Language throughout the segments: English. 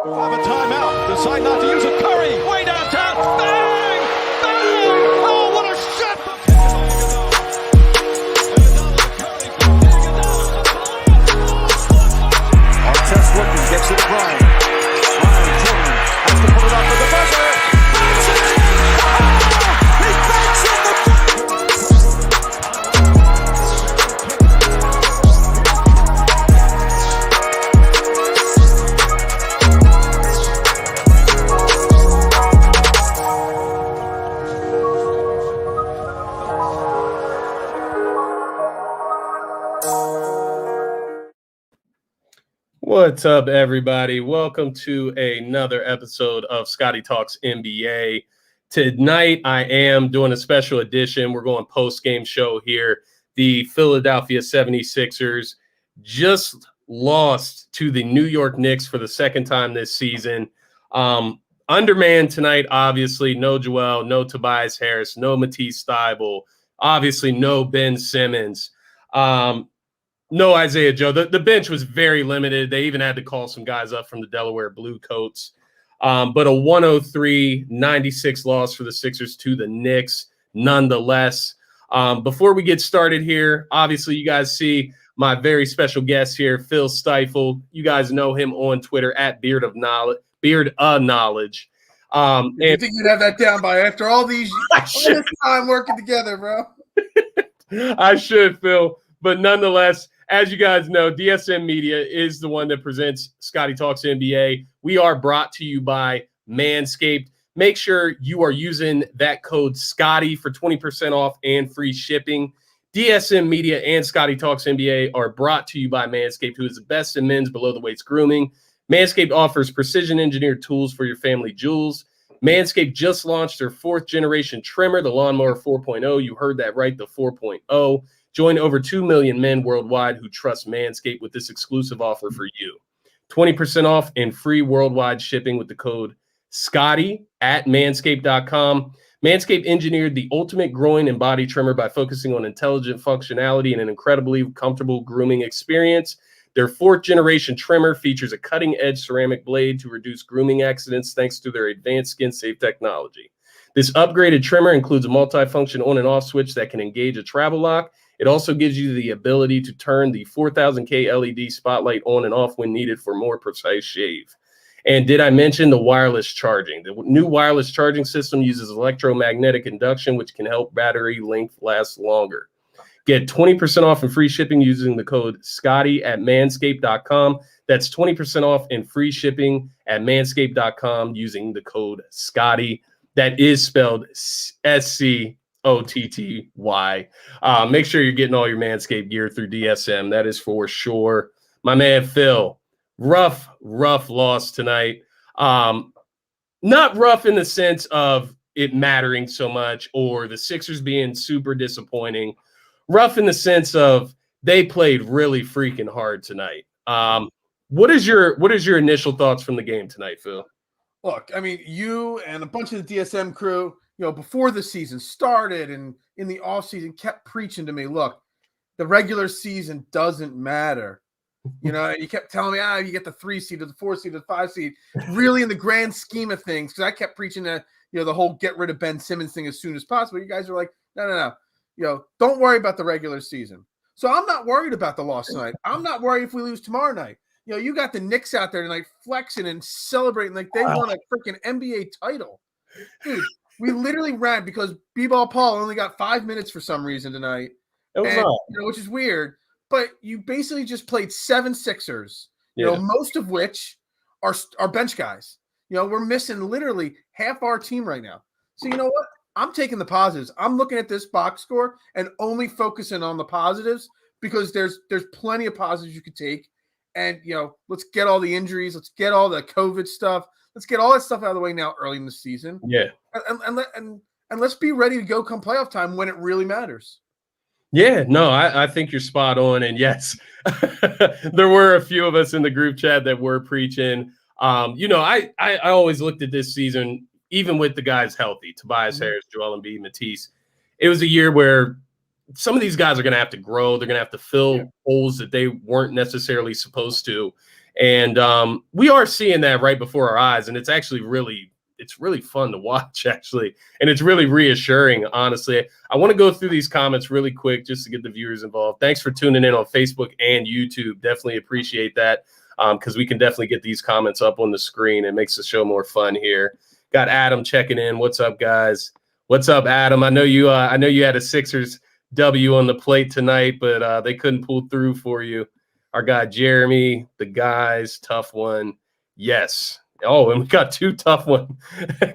They'll have a timeout. Decide not to use it. Curry, way downtown. Bang! Bang! Oh, what a shot! Artest looking, gets it to Bryant. Bryant turning, has to put it up for the buzzer. Banks it! Oh! He banks it! What's up, everybody? Welcome to another episode of Scotty Talks NBA. Tonight, I am doing a special edition. We're going post-game show here. The Philadelphia 76ers just lost to the New York Knicks for the second time this season. Undermanned tonight, obviously. No Joel, no Tobias Harris, no Matisse Thybulle, obviously no Ben Simmons. No Isaiah Joe. The bench was very limited. They even had to call some guys up from the Delaware Blue Coats. But a 103-96 loss for the Sixers to the Knicks, nonetheless. Before we get started here, obviously you guys see my very special guest here, Phil Stiefel. You guys know him on Twitter at Beard of Knowledge. I think you'd have that down by after all this time working together, bro. I should, Phil. But nonetheless, as you guys know, DSM Media is the one that presents Scotty Talks NBA. We are brought to you by Manscaped. Make sure you are using that code Scotty for 20% off and free shipping. DSM Media and Scotty Talks NBA are brought to you by Manscaped, who is the best in men's below-the-waist grooming. Manscaped offers precision-engineered tools for your family jewels. Manscaped just launched their fourth-generation trimmer, the Lawnmower 4.0. You heard that right, the 4.0. Join over 2 million men worldwide who trust Manscaped with this exclusive offer for you. 20% off and free worldwide shipping with the code Scotty at manscaped.com. Manscaped engineered the ultimate groin and body trimmer by focusing on intelligent functionality and an incredibly comfortable grooming experience. Their fourth-generation trimmer features a cutting-edge ceramic blade to reduce grooming accidents thanks to their advanced skin-safe technology. This upgraded trimmer includes a multi-function on and off switch that can engage a travel lock. It also gives you the ability to turn the 4000K LED spotlight on and off when needed for more precise shave. And did I mention the wireless charging? The new wireless charging system uses electromagnetic induction, which can help battery length last longer. Get 20% off and free shipping using the code Scotty at manscaped.com. That's 20% off and free shipping at manscaped.com using the code Scotty. That is spelled SCOTTY. Make sure you're getting all your Manscaped gear through DSM. That is for sure. My man, Phil, rough loss tonight. Not rough in the sense of it mattering so much or the Sixers being super disappointing. Rough in the sense of they played really freaking hard tonight. What is your initial thoughts from the game tonight, Phil? Look, I mean, you and a bunch of the DSM crew, before the season started and in the offseason kept preaching to me, look, the regular season doesn't matter. And you kept telling me, you get the 3 seed or the 4 seed or the 5 seed. Really, in the grand scheme of things, because I kept preaching that, the whole get rid of Ben Simmons thing as soon as possible. You guys are like, no. Don't worry about the regular season. So I'm not worried about the loss tonight. I'm not worried if we lose tomorrow night. You got the Knicks out there tonight flexing and celebrating like they won a freaking NBA title. Dude, we literally ran because B-Ball Paul only got 5 minutes for some reason tonight, which is weird. But you basically just played 7 Sixers, most of which are bench guys. We're missing literally half our team right now. So you know what? I'm taking the positives. I'm looking at this box score and only focusing on the positives because there's plenty of positives you could take. And, let's get all the injuries. Let's get all the COVID stuff. Let's get all that stuff out of the way now early in the season. Yeah. And let's be ready to go come playoff time when it really matters. Yeah, no, I think you're spot on. And yes, there were a few of us in the group chat that were preaching. I always looked at this season, even with the guys healthy, Tobias Harris, Joel Embiid, Matisse. It was a year where some of these guys are going to have to grow. They're going to have to fill holes that they weren't necessarily supposed to. And we are seeing that right before our eyes, and it's actually really fun to watch, actually, and it's really reassuring, honestly. I want to go through these comments really quick just to get the viewers involved. Thanks for tuning in on Facebook and YouTube. Definitely appreciate that, because we can definitely get these comments up on the screen. It makes the show more fun here. Got Adam checking in. What's up, guys? What's up, Adam? I know you had a Sixers W on the plate tonight, but they couldn't pull through for you. Our guy Jeremy, the guys, tough one. Yes. Oh, and we got 2 tough one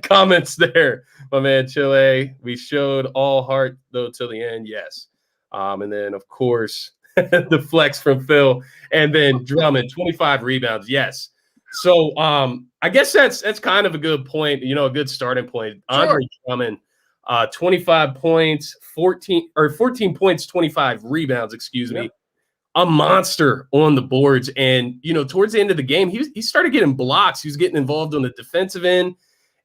comments there. My man Chile, we showed all heart though till the end. Yes. And then of course the flex from Phil, and then Drummond, 25 rebounds. Yes. So I guess that's kind of a good point, a good starting point. Sure. Andre Drummond, 25 points, 14 points, 25 rebounds, excuse me. A monster on the boards. And, towards the end of the game, he started getting blocks. He was getting involved on the defensive end,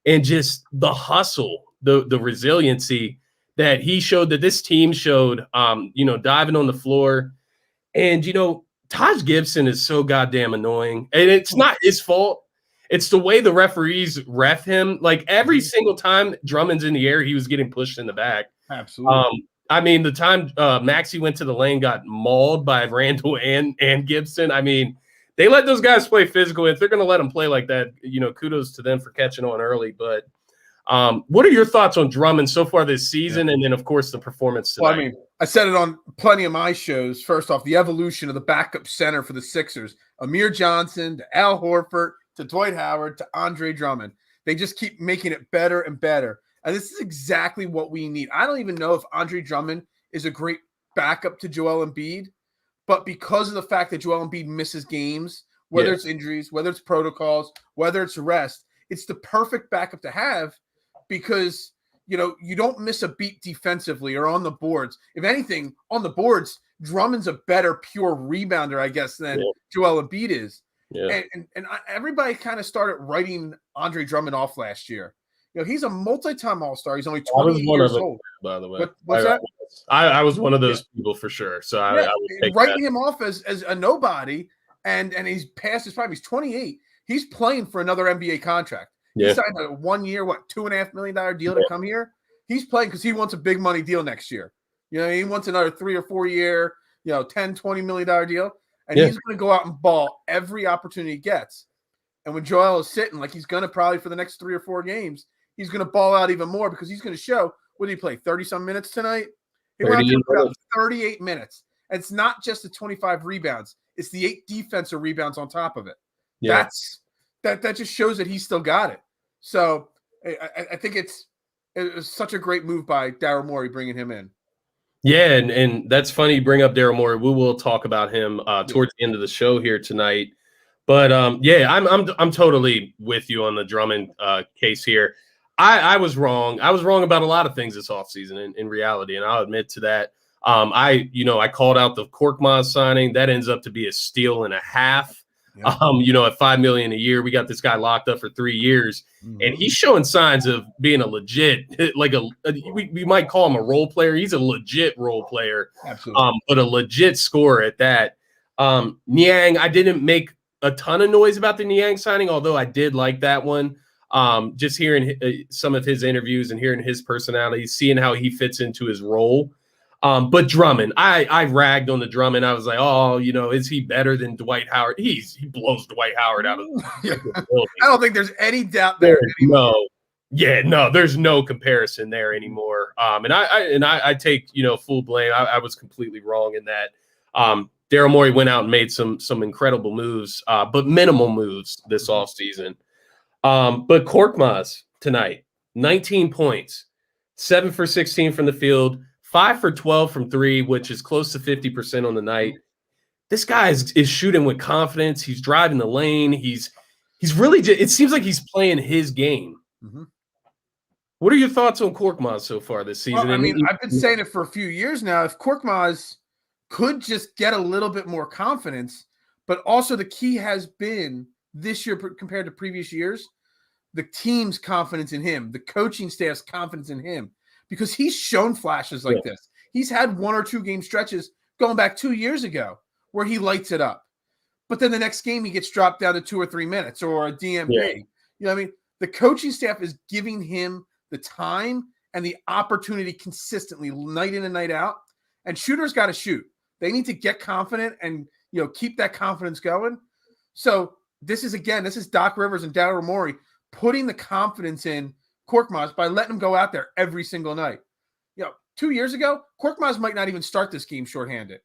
and just the hustle, the resiliency that he showed, that this team showed, diving on the floor. And, Taj Gibson is so goddamn annoying. And it's not his fault. It's the way the referees ref him. Like, every single time Drummond's in the air, he was getting pushed in the back. Absolutely. I mean, the time Maxey went to the lane, got mauled by Randle and Gibson. I mean, they let those guys play physical. If they're going to let them play like that, kudos to them for catching on early. But what are your thoughts on Drummond so far this season? Yeah. And then, of course, the performance tonight? Well, I mean, I said it on plenty of my shows. First off, the evolution of the backup center for the Sixers, Amir Johnson to Al Horford to Dwight Howard to Andre Drummond. They just keep making it better and better. And this is exactly what we need. I don't even know if Andre Drummond is a great backup to Joel Embiid, but because of the fact that Joel Embiid misses games, whether it's injuries, whether it's protocols, whether it's rest, it's the perfect backup to have, because, you don't miss a beat defensively or on the boards. If anything, on the boards, Drummond's a better pure rebounder, I guess, than Joel Embiid is. Yeah. And everybody kind of started writing Andre Drummond off last year. He's a multi-time All-Star. He's only 28 years old. By the way, what's that? I was one of those people for sure. So I would take writing him off as a nobody, and he's past his prime. He's 28. He's playing for another NBA contract. He signed a 1 year, $2.5 million deal to come here. He's playing because he wants a big money deal next year. He wants another 3 or 4 year, $10-20 million deal, and he's going to go out and ball every opportunity he gets. And when Joel is sitting, like he's going to probably for the next 3 or 4 games, he's going to ball out even more, because he's going to show. What did he play? 30-some minutes tonight? He went out for about 38 minutes. And it's not just the 25 rebounds. It's the 8 defensive rebounds on top of it. Yeah. That just shows that he's still got it. So I think it was such a great move by Daryl Morey bringing him in. Yeah, and that's funny you bring up Daryl Morey. We will talk about him towards the end of the show here tonight. But I'm totally with you on the Drummond case here. I was wrong. I was wrong about a lot of things this offseason in reality, and I'll admit to that. I called out the Korkmaz signing. That ends up to be a steal and a half. Yeah. At $5 million a year, we got this guy locked up for 3 years, and he's showing signs of being a legit, we might call him a role player. He's a legit role player, absolutely, but a legit scorer at that. Niang, I didn't make a ton of noise about the Niang signing, although I did like that one. Just hearing some of his interviews and hearing his personality, seeing how he fits into his role. But Drummond, I ragged on the Drummond. I was like, is he better than Dwight Howard? He blows Dwight Howard out of the building. I don't think there's any doubt there. There's no comparison there anymore. And I take full blame. I was completely wrong in that. Daryl Morey went out and made some incredible moves, but minimal moves this offseason. But Korkmaz tonight, 19 points, 7 for 16 from the field, 5 for 12 from 3, which is close to 50% on the night. This guy is shooting with confidence. He's driving the lane. He's really it seems like he's playing his game. Mm-hmm. What are your thoughts on Korkmaz so far this season? Well, I've been saying it for a few years now. If Korkmaz could just get a little bit more confidence, but also the key has been this year compared to previous years, the team's confidence in him, the coaching staff's confidence in him. Because he's shown flashes like this. He's had 1 or 2 game stretches going back 2 years ago where he lights it up. but then the next game he gets dropped down to 2 or 3 minutes or a DMP. Yeah. You know what I mean? The coaching staff is giving him the time and the opportunity consistently night in and night out. And shooters got to shoot. They need to get confident and, keep that confidence going. So this is Doc Rivers and Daryl Morey putting the confidence in Korkmaz by letting him go out there every single night. 2 years ago, Korkmaz might not even start this game shorthanded.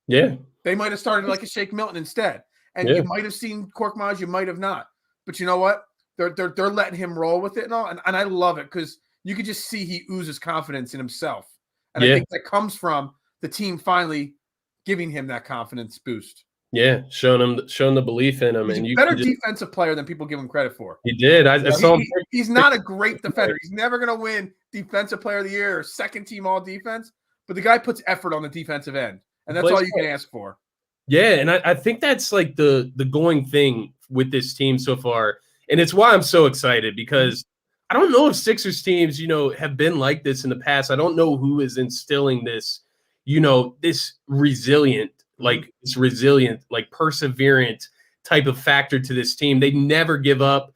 Yeah. They might have started like a Shake Milton instead. And you might have seen Korkmaz, you might have not. But you know what? They're letting him roll with it and all. And I love it because you could just see he oozes confidence in himself. And I think that comes from the team finally giving him that confidence boost. Yeah, showing the belief in him. He's and a better defensive player than people give him credit for. He did. I saw him. He's not a great defender. He's never going to win Defensive Player of the Year or second team all defense. But the guy puts effort on the defensive end. And that's all you can ask for. Yeah, and I think that's like the going thing with this team so far. And it's why I'm so excited because I don't know if Sixers teams, have been like this in the past. I don't know who is instilling this, this resilient, like perseverant type of factor to this team. They never give up.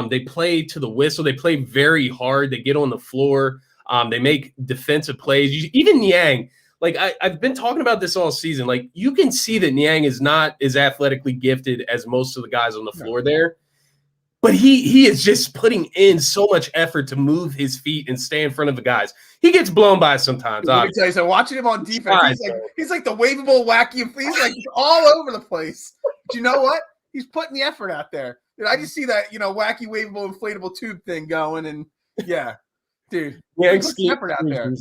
They play to the whistle. They play very hard. They get on the floor. They make defensive plays. Even Niang, like I've been talking about this all season. Like you can see that Niang is not as athletically gifted as most of the guys on the floor there. But he is just putting in so much effort to move his feet and stay in front of the guys. He gets blown by sometimes. Let me tell you, so watching him on defense, he's like the waveable, wacky. He's like all over the place. But you know what? He's putting the effort out there. Dude, I just see that wacky, waveable, inflatable tube thing going, and dude, he's putting effort out there.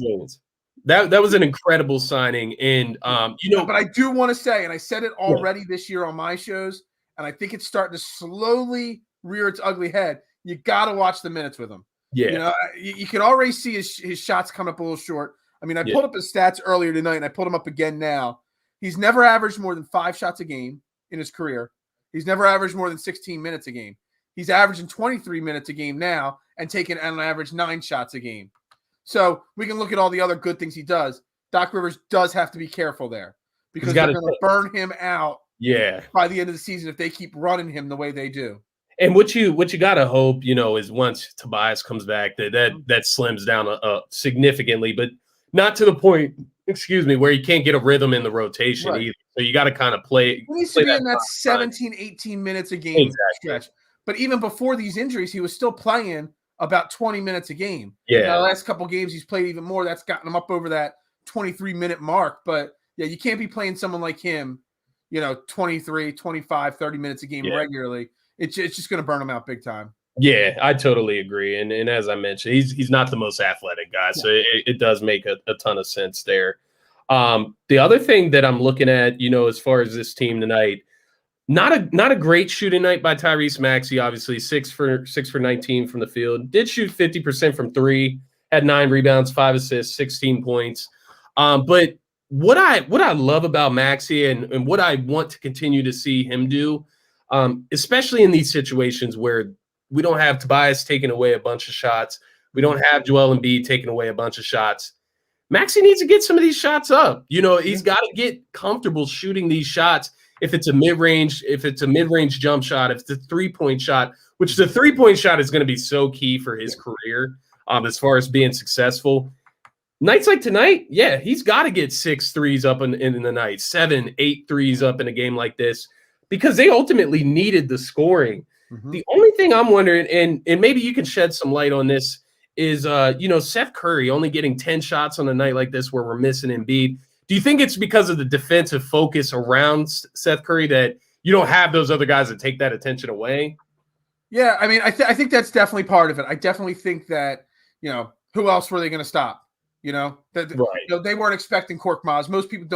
That was an incredible signing, and But I do want to say, and I said it already this year on my shows, and I think it's starting to slowly rear its ugly head. You got to watch the minutes with him. Yeah. You can already see his shots come up a little short. I mean, I pulled up his stats earlier tonight, and I pulled him up again now. He's never averaged more than 5 shots a game in his career. He's never averaged more than 16 minutes a game. He's averaging 23 minutes a game now and taking on average 9 shots a game. So we can look at all the other good things he does. Doc Rivers does have to be careful there because they're going to burn him out by the end of the season if they keep running him the way they do. And what you gotta hope, is once Tobias comes back, that slims down significantly, but not to the point, where you can't get a rhythm in the rotation either. So you got to kind of play. He needs to be in that 17, 18 minutes a game stretch. But even before these injuries, he was still playing about 20 minutes a game. Yeah. The last couple of games, he's played even more. That's gotten him up over that 23-minute mark. But you can't be playing someone like him, 23, 25, 30 minutes a game regularly. It's just going to burn him out big time. Yeah, I totally agree. And as I mentioned, he's not the most athletic guy, so it does make a ton of sense there. The other thing that I'm looking at, as far as this team tonight, not a great shooting night by Tyrese Maxey, obviously 6 for 19 from the field. Did shoot 50% from 3, had 9 rebounds, 5 assists, 16 points. But what I love about Maxey and what I want to continue to see him do, especially in these situations where we don't have Tobias taking away a bunch of shots, we don't have Joel Embiid taking away a bunch of shots. Maxey needs to get some of these shots up. He's got to get comfortable shooting these shots. If it's a mid-range jump shot, if it's a 3-point shot, which the 3-point shot is going to be so key for his career as far as being successful. Nights like tonight, he's got to get 6 threes up in the night, 7, 8 threes up in a game like this, because they ultimately needed the scoring. Mm-hmm. The only thing I'm wondering, and maybe you can shed some light on this, is Seth Curry only getting 10 shots on a night like this where we're missing Embiid. Do you think it's because of the defensive focus around Seth Curry that you don't have those other guys that take that attention away? Yeah, I mean, I think that's definitely part of it. I definitely think that, who else were they going to stop? They weren't expecting Korkmaz. Most people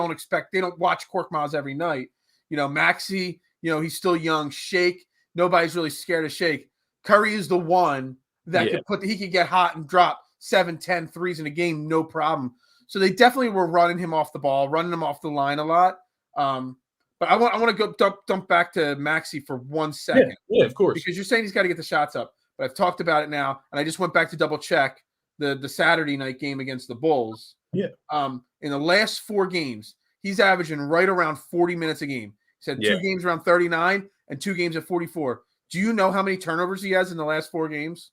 they don't watch Korkmaz every night. Maxey, he's still young. Shake, nobody's really scared of Shake. Curry is the one that he could get hot and drop 7, 10 threes in a game, no problem. So they definitely were running him off the ball, running him off the line a lot. But I want to go dump back to Maxey for 1 second. Yeah, of course. Because you're saying he's got to get the shots up. But I've talked about it now, and I just went back to double check the Saturday night game against the Bulls. Yeah. In the last 4 games, he's averaging right around 40 minutes a game. He said 2 games around 39 and 2 games at 44. Do you know how many turnovers he has in the last 4 games?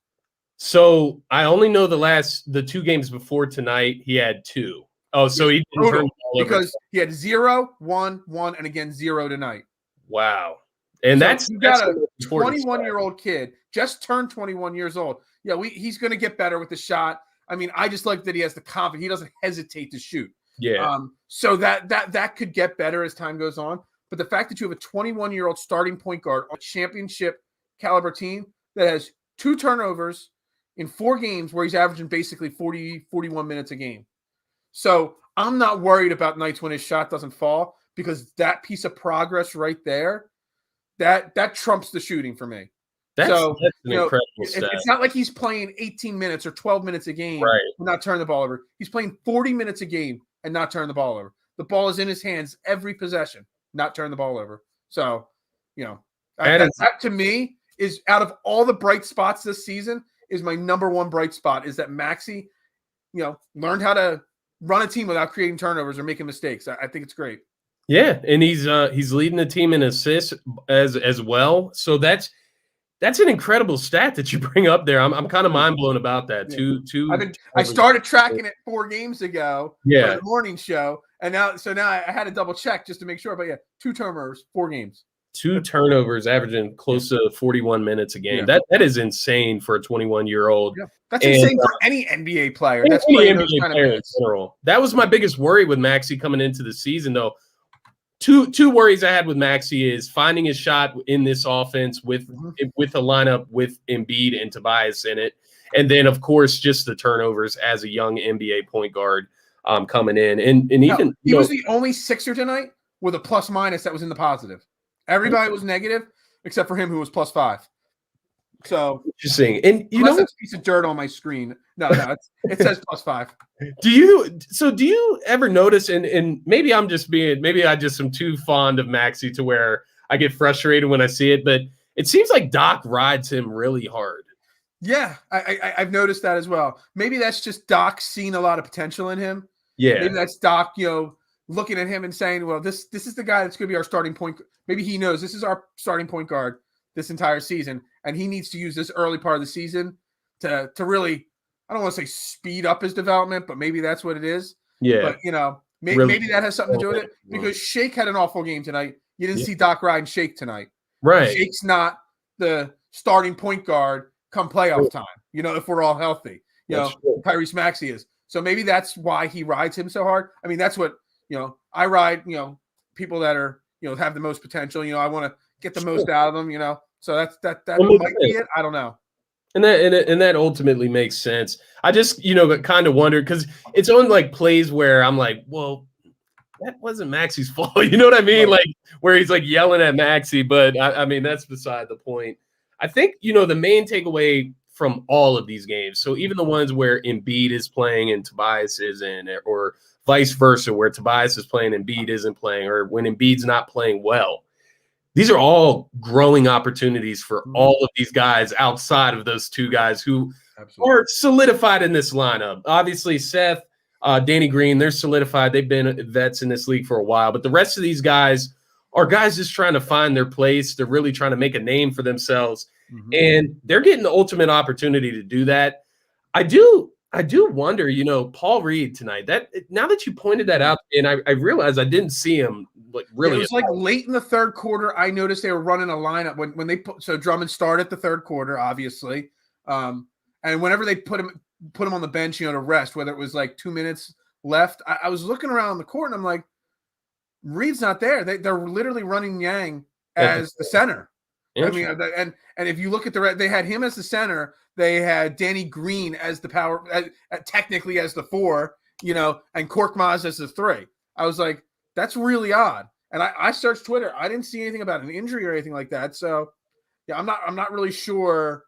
So I only know the 2 games before tonight, he had 2. Oh, so he didn't turn the ball over. Because he had 0, 1, 1, and again 0 tonight. Wow. And so that's you got a a 21-year-old kid, just turned 21 years old. Yeah, he's going to get better with the shot. I mean, I just like that he has the confidence. He doesn't hesitate to shoot. Yeah. So that could get better as time goes on. But the fact that you have a 21-year-old starting point guard on a championship caliber team that has 2 turnovers in 4 games where he's averaging basically 40, 41 minutes a game. So I'm not worried about nights when his shot doesn't fall, because that piece of progress right there, that trumps the shooting for me. That's an incredible stat. It's not like he's playing 18 minutes or 12 minutes a game and not turning the ball over. He's playing 40 minutes a game and not turning the ball over. The ball is in his hands every possession, not turning the ball over. So, that to me is, out of all the bright spots this season, is my number one bright spot, is that Maxey, learned how to run a team without creating turnovers or making mistakes. I think it's great. Yeah, and he's leading the team in assists as well. So that's an incredible stat that you bring up there. I'm kind of mind blown about that. Yeah. I started tracking it 4 games ago. For the morning show, and now I had to double check just to make sure. But 2 turnovers, 4 games. 2 turnovers, averaging close to 41 minutes a game. That is insane for a 21-year-old. Yeah. That's insane for any NBA player. That's any NBA player in general. That was my biggest worry with Maxey coming into the season, though. Two worries I had with Maxey is finding his shot in this offense with a lineup with Embiid and Tobias in it, and then of course just the turnovers as a young NBA point guard coming in, and even he was the only Sixer tonight with a plus minus that was in the positive. Everybody was negative except for him, who was +5. So interesting. And that's a piece of dirt on my screen. No, it says +5. Do you ever notice, and maybe I just am too fond of Maxey to where I get frustrated when I see it, but it seems like Doc rides him really hard. Yeah, I've noticed that as well. Maybe that's just Doc seeing a lot of potential in him. Yeah. Maybe that's Doc, looking at him and saying, well, this is the guy that's going to be our starting point. Maybe he knows this is our starting point guard this entire season, and he needs to use this early part of the season to really, I don't want to say speed up his development, but maybe that's what it is. Yeah. But, maybe that has something to do with it, because Shake had an awful game tonight. You didn't see Doc riding Shake tonight. Right. Shake's not the starting point guard come playoff time, if we're all healthy. Tyrese Maxey is. So maybe that's why he rides him so hard. I mean, that's what, I ride, people that are, have the most potential. I want to get the most out of them, So that might be it. I don't know. And that ultimately makes sense. I just, kind of wondered, because it's on like plays where I'm like, well, that wasn't Maxey's fault. You know what I mean? Like where he's like yelling at Maxey, but I mean, that's beside the point. I think, the main takeaway from all of these games, so even the ones where Embiid is playing and Tobias isn't, or vice versa, where Tobias is playing and Embiid isn't playing, or when Embiid's not playing well, these are all growing opportunities for all of these guys outside of those 2 guys who are solidified in this lineup. Obviously, Seth, Danny Green, they're solidified. They've been vets in this league for a while. But the rest of these guys are guys just trying to find their place. They're really trying to make a name for themselves. And they're getting the ultimate opportunity to do that. I do wonder, Paul Reed tonight, that now that you pointed that out, and I realized I didn't see him really. It was like late in the third quarter. I noticed they were running a lineup when they put, so Drummond started the third quarter, obviously. And whenever they put him on the bench, to rest, whether it was like 2 minutes left, I was looking around the court and I'm like, Reed's not there. They're literally running Yang as the center. I mean, and if you look at they had him as the center. They had Danny Green as the power, technically as the 4, and Korkmaz as the 3. I was like, that's really odd. And I searched Twitter. I didn't see anything about an injury or anything like that. So, yeah, I'm not really sure,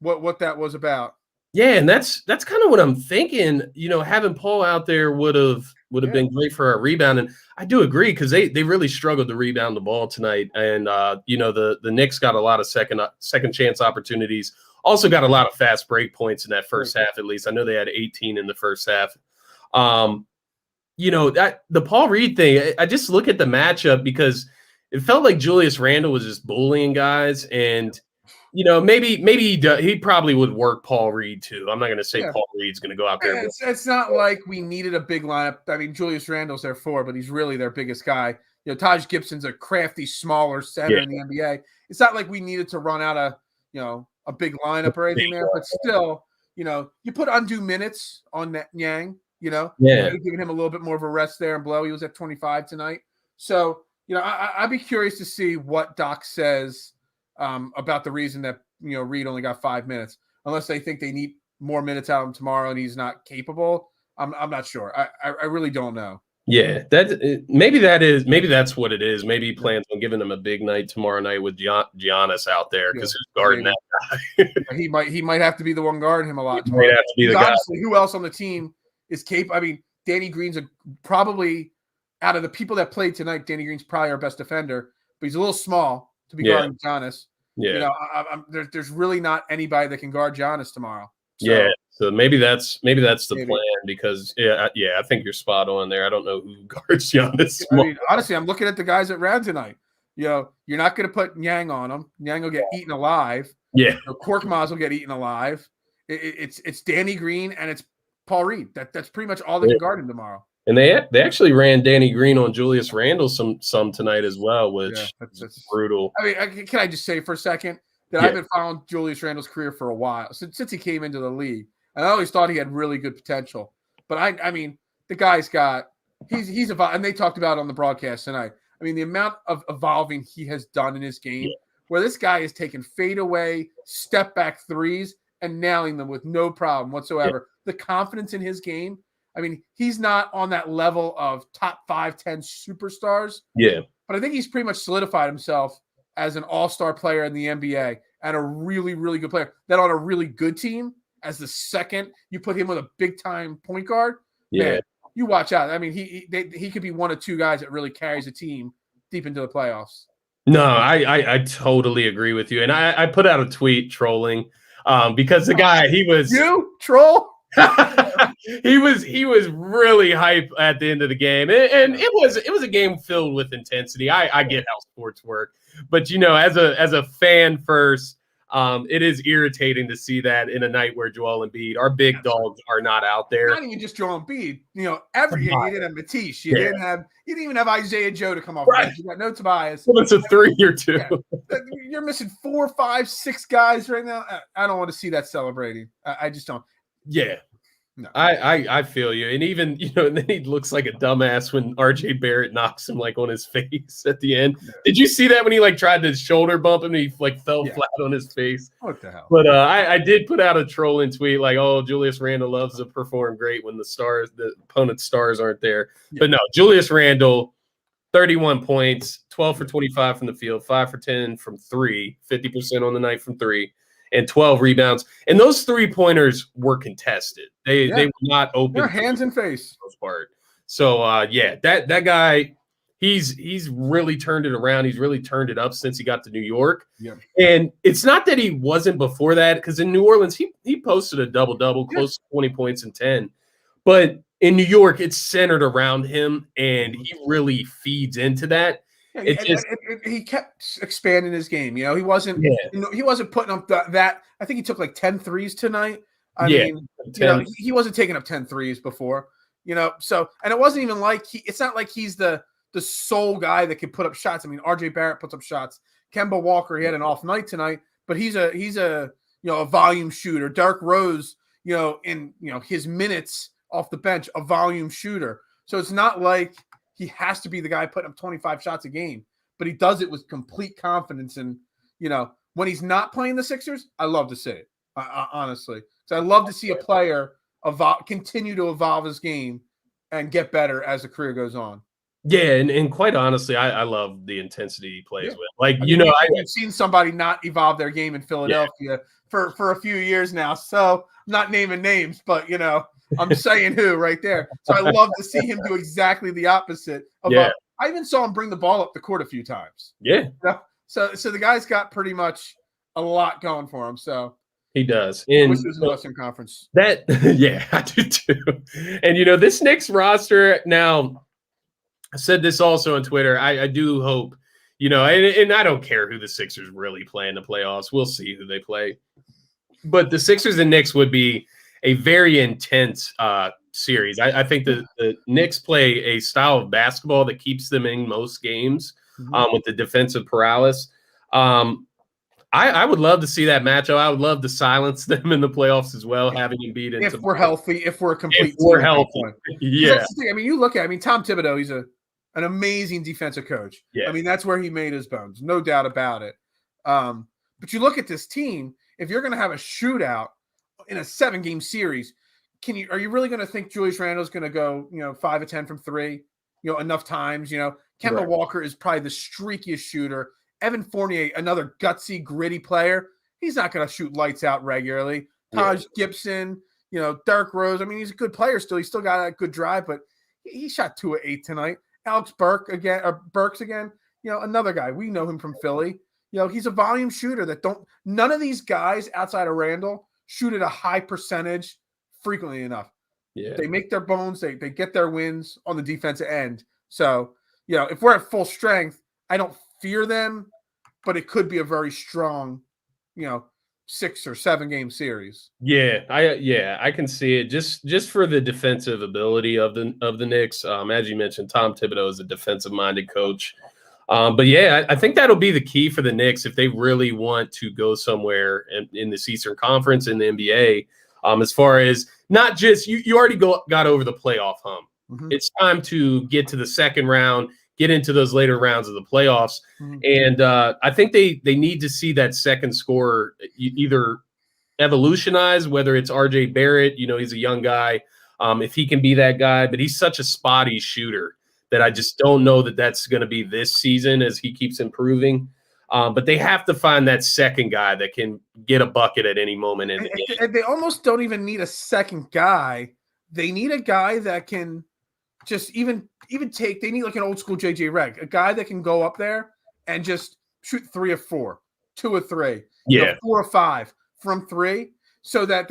what that was about. Yeah, and that's kind of what I'm thinking. Having Paul out there would have been great for our rebound. And I do agree, because they really struggled to rebound the ball tonight. And the Knicks got a lot of second chance opportunities. Also got a lot of fast break points in that first half, at least. I know they had 18 in the first half. that the Paul Reed thing, I just look at the matchup because it felt like Julius Randle was just bullying guys, and maybe he probably would work Paul Reed too. I'm not going to say Paul Reed's going to go out there. It's not like we needed a big lineup. I mean, Julius Randle's their 4, but he's really their biggest guy. Taj Gibson's a crafty, smaller center in the NBA. It's not like we needed to run out a big lineup or anything there, but still, you put undue minutes on that Yang, giving him a little bit more of a rest there and blow. He was at 25 tonight. So, I'd be curious to see what Doc says about the reason that, Reed only got 5 minutes, unless they think they need more minutes out of him tomorrow and he's not capable. I'm not sure. I really don't know. Yeah, maybe that's what it is. Maybe he plans on giving him a big night tomorrow night with Giannis out there because who's guarding that guy? he might have to be the one guarding him a lot. He might have to be the guy. Honestly, who else on the team is capable? I mean, Danny Green's probably out of the people that played tonight. Danny Green's probably our best defender, but he's a little small to be guarding Giannis. Yeah, there's really not anybody that can guard Giannis tomorrow. So, so maybe that's the plan because I think you're spot on there. I don't know who guards Giannis. I mean, honestly, I'm looking at the guys that ran tonight. You're not going to put Yang on him. Yang will get eaten alive. Yeah, Korkmaz will get eaten alive. It's Danny Green and it's Paul Reed. That's pretty much all they can guard him tomorrow. And they actually ran Danny Green on Julius Randle some tonight as well, which is brutal. I mean, can I just say for a second that I've been following Julius Randle's career for a while since he came into the league, and I always thought he had really good potential. But I mean, the guy's he's evolved, and they talked about it on the broadcast tonight. I mean, the amount of evolving he has done in his game, where this guy is taking fadeaway, step back threes and nailing them with no problem whatsoever. The confidence in his game. I mean, he's not on that level of top 5-10 superstars. Yeah. But I think he's pretty much solidified himself as an all-star player in the NBA and a really, really good player. That on a really good team, as the second, you put him with a big-time point guard, man, you watch out. I mean, he could be one of two guys that really carries a team deep into the playoffs. No, I totally agree with you. And I put out a tweet trolling because the guy, he was – You? Troll? he was really hype at the end of the game, and it was a game filled with intensity. I get how sports work, but as a fan first, it is irritating to see that in a night where Joel Embiid, our big dogs, are not out there. Not even just Joel Embiid. You didn't have Matisse. You didn't even have Isaiah Joe to come off. Right. You got no Tobias. Well, it's a 3 or 2. Yeah. You're missing 4, 5, 6 guys right now. I don't want to see that celebrating. I just don't. Yeah. No. I feel you. And even, and then he looks like a dumbass when RJ Barrett knocks him on his face at the end. Yeah. Did you see that when he tried to shoulder bump him and he fell flat on his face? What the hell? But I did put out a trolling tweet Julius Randle loves to perform great when the opponent's stars aren't there. Yeah. But no, Julius Randle, 31 points, 12 for 25 from the field, 5 for 10 from 3, 50% on the night from 3. And 12 rebounds. And those 3-pointers were contested. They were not open. They're hands and face. Part. So, that guy, he's really turned it around. He's really turned it up since he got to New York. Yeah. And it's not that he wasn't before that, because in New Orleans, he posted a double-double, close to 20 points and 10. But in New York, it's centered around him, and he really feeds into that. Yeah, he kept expanding his game. He wasn't. He wasn't putting up that. I think he took 10 threes tonight. I mean, he wasn't taking up 10 threes before. So, and it wasn't even it's not like he's the sole guy that can put up shots. I mean, RJ Barrett puts up shots. Kemba Walker, he had an off night tonight, but he's a volume shooter. Derrick Rose, in his minutes off the bench, a volume shooter. So it's not like he has to be the guy putting up 25 shots a game, but he does it with complete confidence. And, when he's not playing the Sixers, I love to see it, honestly. So I love to see a player continue to evolve his game and get better as the career goes on. Yeah, and quite honestly, I love the intensity he plays with. I've seen somebody not evolve their game in Philadelphia for a few years now. So I'm not naming names, but, I'm saying who right there. So I love to see him do exactly the opposite. I even saw him bring the ball up the court a few times. Yeah. So the guy's got pretty much a lot going for him. So, He does. I And wish it was in the Western Conference. that, yeah, I do too. And, this Knicks roster now, I said this also on Twitter. I do hope, and I don't care who the Sixers really play in the playoffs. We'll see who they play. But the Sixers and Knicks would be a very intense series. I think the Knicks play a style of basketball that keeps them in most games with the defensive paralysis. I would love to see that matchup. I would love to silence them in the playoffs as well, having Embiid. If we're healthy, if we're a complete team. We're team healthy. Yeah. That's the thing. I mean, you look at Tom Thibodeau, he's an amazing defensive coach. Yeah. I mean, that's where he made his bones, no doubt about it. But you look at this team, if you're going to have a shootout in a 7-game series, are you really going to think Julius Randle is going to go, 5 of 10 from 3, enough times, Kemba Walker is probably the streakiest shooter. Evan Fournier, another gutsy, gritty player. He's not going to shoot lights out regularly. Taj Gibson, Derrick Rose. I mean, he's a good player still. He's still got a good drive, but he shot 2 of 8 tonight. Alex Burks again, another guy. We know him from Philly. He's a volume shooter none of these guys outside of Randle shoot at a high percentage frequently enough. Yeah. They make their bones. They get their wins on the defensive end. So, if we're at full strength, I don't fear them, but it could be a very strong, 6 or 7 game series. Yeah, I can see it just for the defensive ability of the Knicks. As you mentioned, Tom Thibodeau is a defensive minded coach. But yeah, I think that'll be the key for the Knicks if they really want to go somewhere in this Eastern Conference in the NBA. As far as not just you already got over the playoff hump. Mm-hmm. It's time to get to the second round, get into those later rounds of the playoffs. Mm-hmm. And I think they need to see that second scorer either evolutionize, whether it's RJ Barrett, he's a young guy, if he can be that guy, but he's such a spotty shooter that I just don't know that that's going to be this season as he keeps improving. But they have to find that second guy that can get a bucket at any moment in the game. And they almost don't even need a second guy. They need a guy that can just even take – they need like an old school JJ Redick, a guy that can go up there and just shoot 3 of 4, 2 of 3, 4 of 5 from 3 so that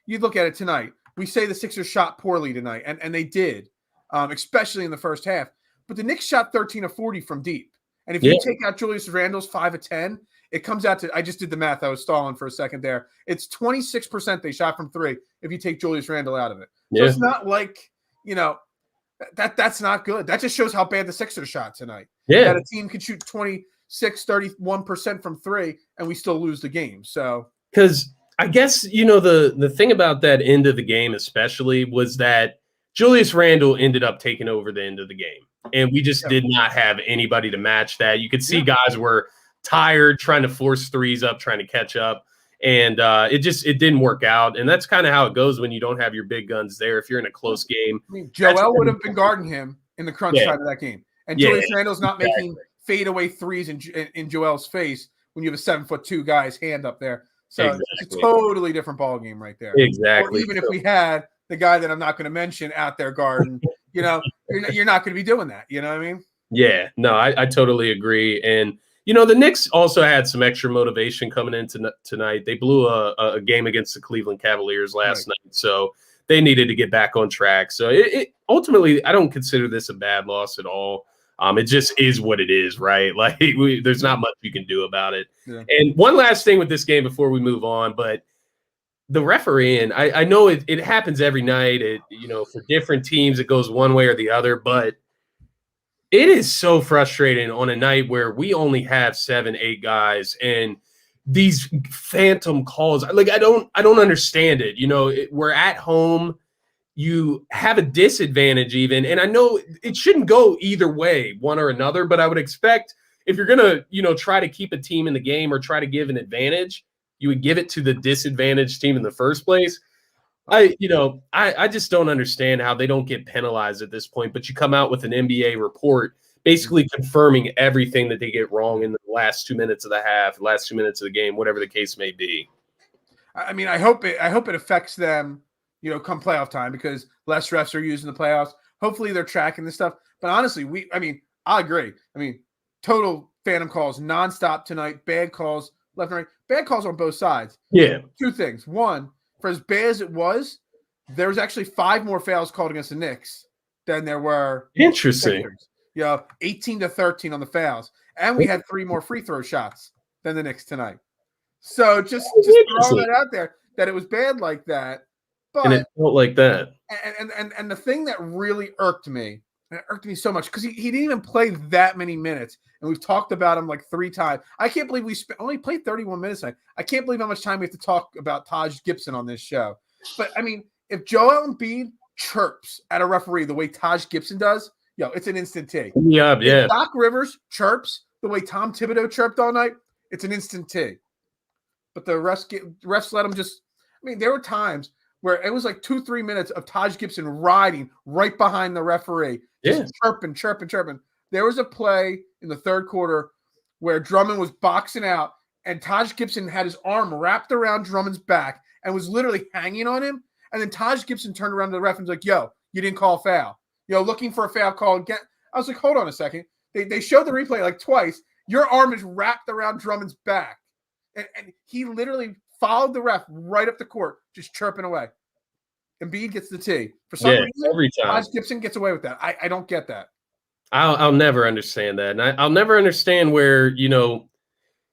you look at it tonight. We say the Sixers shot poorly tonight, and they did, especially in the first half. But the Knicks shot 13 of 40 from deep. And if you take out Julius Randle's 5 of 10, it comes out to – I just did the math. I was stalling for a second there. It's 26% they shot from 3 if you take Julius Randle out of it. So it's not like, that's not good. That just shows how bad the Sixers shot tonight. Yeah. That a team can shoot 31% from 3 and we still lose the game. So – because I guess, the thing about that end of the game especially was that Julius Randle ended up taking over the end of the game. And we just did not have anybody to match that. You could see guys were tired, trying to force threes up, trying to catch up. And it didn't work out. And that's kind of how it goes when you don't have your big guns there. If you're in a close game. I mean, Joel would have been guarding him in the crunch time of that game. And Julius Randle's not making fadeaway threes in Joel's face when you have a 7'2" guy's hand up there. So it's a totally different ball game right there. Exactly. Or even if we had the guy that I'm not going to mention out there guarding, you're not going to be doing that. You know what I mean? Yeah, no, I totally agree. And, the Knicks also had some extra motivation coming in tonight. They blew a game against the Cleveland Cavaliers last night, so they needed to get back on track. So it ultimately, I don't consider this a bad loss at all. It just is what it is, right? Like there's not much you can do about it. Yeah. And one last thing with this game before we move on, but the refereeing, I know it happens every night. For different teams, it goes one way or the other, but it is so frustrating on a night where we only have 7-8 guys and these phantom calls. Like I don't understand it. We're at home. You have a disadvantage even, and I know it shouldn't go either way, one or another, but I would expect if you're going to, try to keep a team in the game or try to give an advantage, you would give it to the disadvantaged team in the first place. I just don't understand how they don't get penalized at this point, but you come out with an NBA report basically confirming everything that they get wrong in the last 2 minutes of the half, last 2 minutes of the game, whatever the case may be. I mean, I hope it affects them, come playoff time because less refs are used in the playoffs. Hopefully they're tracking this stuff. But honestly, I agree. I mean, total phantom calls nonstop tonight, bad calls left and right. Bad calls on both sides. Yeah. Two things. One, for as bad as it was, there was actually 5 more fouls called against the Knicks than there were. Interesting. Sixers. 18-13 on the fouls. And we had 3 more free throw shots than the Knicks tonight. So just throwing that out there that it was bad like that. But and it felt like that. And the thing that really irked me, and it irked me so much, because he didn't even play that many minutes. And we've talked about him like 3 times. I can't believe we only played 31 minutes tonight. I can't believe how much time we have to talk about Taj Gibson on this show. But, I mean, if Joel Embiid chirps at a referee the way Taj Gibson does, it's an instant T. Yeah. If Doc Rivers chirps the way Tom Thibodeau chirped all night, it's an instant T. But the refs let him just – I mean, there were times where it was like 2-3 minutes of Taj Gibson riding right behind the referee, just chirping. There was a play in the third quarter where Drummond was boxing out, and Taj Gibson had his arm wrapped around Drummond's back and was literally hanging on him. And then Taj Gibson turned around to the ref and was like, yo, you didn't call a foul. Looking for a foul call again. I was like, hold on a second. They showed the replay like twice. Your arm is wrapped around Drummond's back. And he literally followed the ref right up the court, just chirping away. Embiid gets the T. For some reason, every time Taj Gibson gets away with that. I don't get that. I'll never understand that. And I'll never understand where,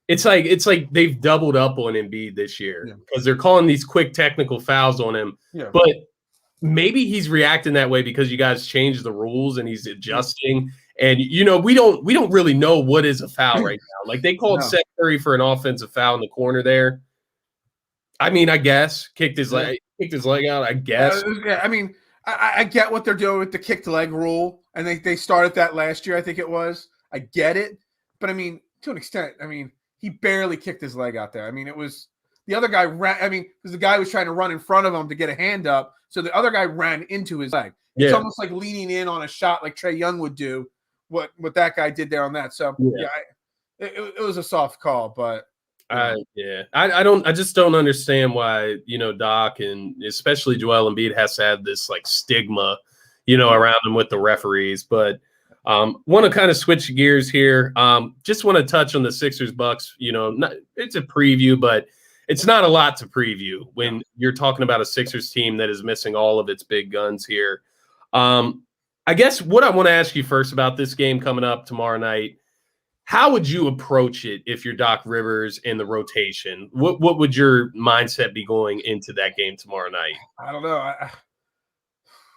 it's like they've doubled up on Embiid this year because they're calling these quick technical fouls on him. Yeah. But maybe he's reacting that way because you guys changed the rules and he's adjusting. And, we don't really know what is a foul right now. Like they called Seth Curry for an offensive foul in the corner there. I mean, I guess kicked his leg out, I guess. I mean, I get what they're doing with the kicked leg rule. And they started that last year, I think it was. I get it. But, I mean, to an extent, he barely kicked his leg out there. I mean, it was the other guy ran. Because the guy was trying to run in front of him to get a hand up. So the other guy ran into his leg. Yeah. It's almost like leaning in on a shot like Trae Young would do, what that guy did there on that. So, it was a soft call. But, I just don't understand why, Doc and especially Joel Embiid has to have this like stigma, around him with the referees. But want to kind of switch gears here. Just want to touch on the Sixers-Bucks. It's a preview, but it's not a lot to preview when you're talking about a Sixers team that is missing all of its big guns here. I guess what I want to ask you first about this game coming up tomorrow night, how would you approach it if you're Doc Rivers in the rotation? What would your mindset be going into that game tomorrow night? I don't know.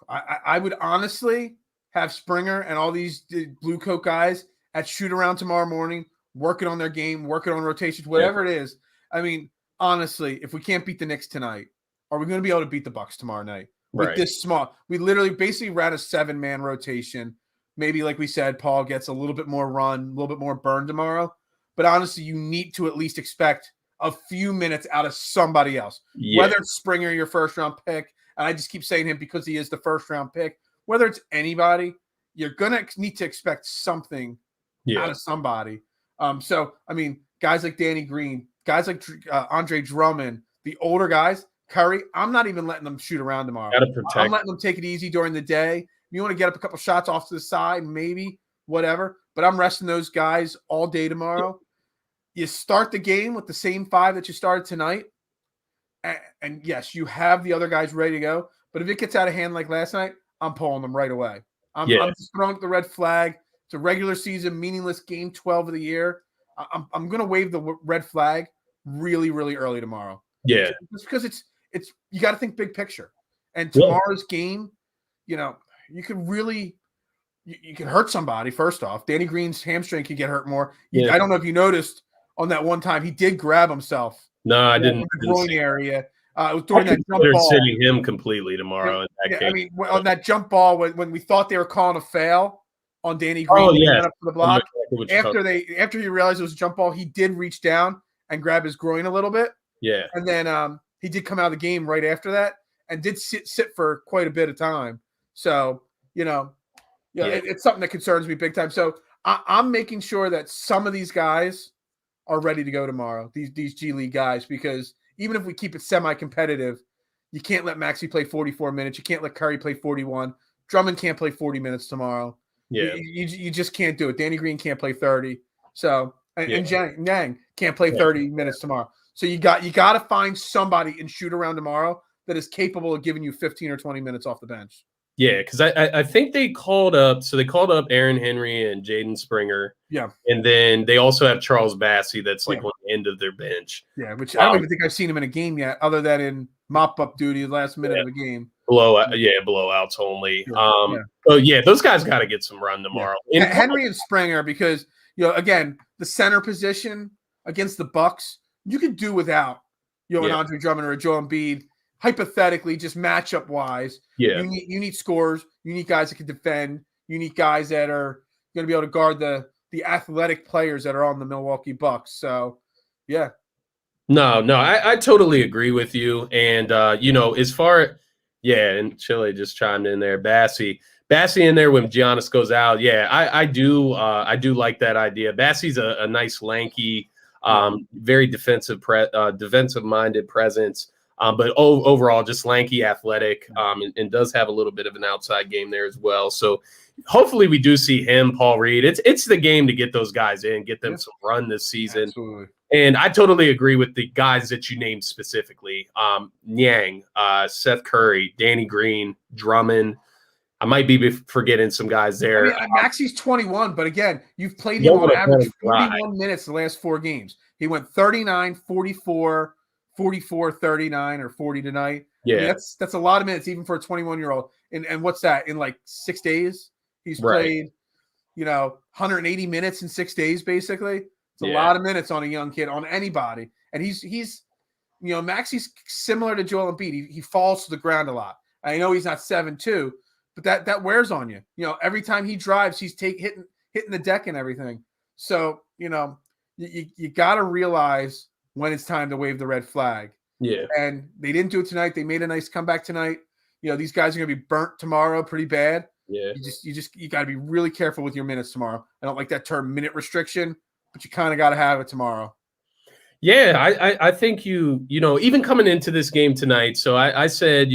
I would honestly have Springer and all these blue coat guys at shoot around tomorrow morning, working on their game, working on rotations, whatever it is. I mean, honestly, if we can't beat the Knicks tonight, are we going to be able to beat the Bucks tomorrow night? With this small, we literally basically ran a 7-man rotation. Maybe, like we said, Paul gets a little bit more run, a little bit more burn tomorrow. But honestly, you need to at least expect a few minutes out of somebody else. Yeah. Whether it's Springer, your first-round pick, and I just keep saying him because he is the first-round pick. Whether it's anybody, you're going to need to expect something out of somebody. So, I mean, guys like Danny Green, guys like Andre Drummond, the older guys, Curry, I'm not even letting them shoot around tomorrow. I'm letting them take it easy during the day. You want to get up a couple shots off to the side, maybe, whatever. But I'm resting those guys all day tomorrow. You start the game with the same 5 that you started tonight. And yes, you have the other guys ready to go. But if it gets out of hand like last night, I'm pulling them right away. I'm just throwing up the red flag. It's a regular season, meaningless game 12 of the year. I'm going to wave the red flag really, really early tomorrow. Yeah. Just because it's you got to think big picture. And tomorrow's game, you could really you can hurt somebody. First off, Danny Green's hamstring could get hurt more. I don't know if you noticed on that one time he did grab himself. No, I didn't. In the groin area. It was during that jump ball. Sitting him completely tomorrow. In that case. I mean, on that jump ball when we thought they were calling a foul on Danny Green, up for the block. After he realized it was a jump ball, he did reach down and grab his groin a little bit. Yeah, and then he did come out of the game right after that and did sit for quite a bit of time. So it's something that concerns me big time. So I'm making sure that some of these guys are ready to go tomorrow. These G League guys, because even if we keep it semi-competitive, you can't let Maxey play 44 minutes. You can't let Curry play 41. Drummond can't play 40 minutes tomorrow. Yeah, you just can't do it. Danny Green can't play 30. So And Yang can't play 30 minutes tomorrow. So you got to find somebody in shoot around tomorrow that is capable of giving you 15 or 20 minutes off the bench. Yeah, because I think they called up Aaron Henry and Jaden Springer. Yeah. And then they also have Charles Bassey that's like on the end of their bench. Yeah, which I don't even think I've seen him in a game yet, other than in mop-up duty last minute of the game. Blowouts only. Those guys got to get some run tomorrow. Yeah. Henry and Springer, because, again, the center position against the Bucks, you could do without, an Andre Drummond or a Joel Embiid. Hypothetically, just matchup wise, you need scorers, you need guys that can defend, you need guys that are going to be able to guard the athletic players that are on the Milwaukee Bucks. So, yeah. No, I totally agree with you. And as far and Chile just chimed in there. Bassey in there when Giannis goes out. Yeah, I do like that idea. Bassey's a nice, lanky, very defensive-minded presence. But overall, just lanky, athletic, and does have a little bit of an outside game there as well. So hopefully we do see him, Paul Reed. It's the game to get those guys in, get them some run this season. Absolutely. And I totally agree with the guys that you named specifically. Niang, Seth Curry, Danny Green, Drummond. I might be forgetting some guys there. Maxey's 21, but again, you've played him on average 41 minutes the last 4 games. He went 39, 44, 44, 39, or 40 tonight. Yeah. That's a lot of minutes, even for a 21-year-old. And what's that? In like 6 days? He's played, 180 minutes in 6 days, basically. It's a lot of minutes on a young kid, on anybody. And he's Maxey's similar to Joel Embiid. He falls to the ground a lot. I know he's not 7'2", but that wears on you. Every time he drives, he's hitting the deck and everything. So, you got to realize when it's time to wave the red flag. Yeah. And they didn't do it tonight. They made a nice comeback tonight. These guys are going to be burnt tomorrow pretty bad. Yeah. You got to be really careful with your minutes tomorrow. I don't like that term minute restriction, but you kind of got to have it tomorrow. Yeah, I think even coming into this game tonight, so I said,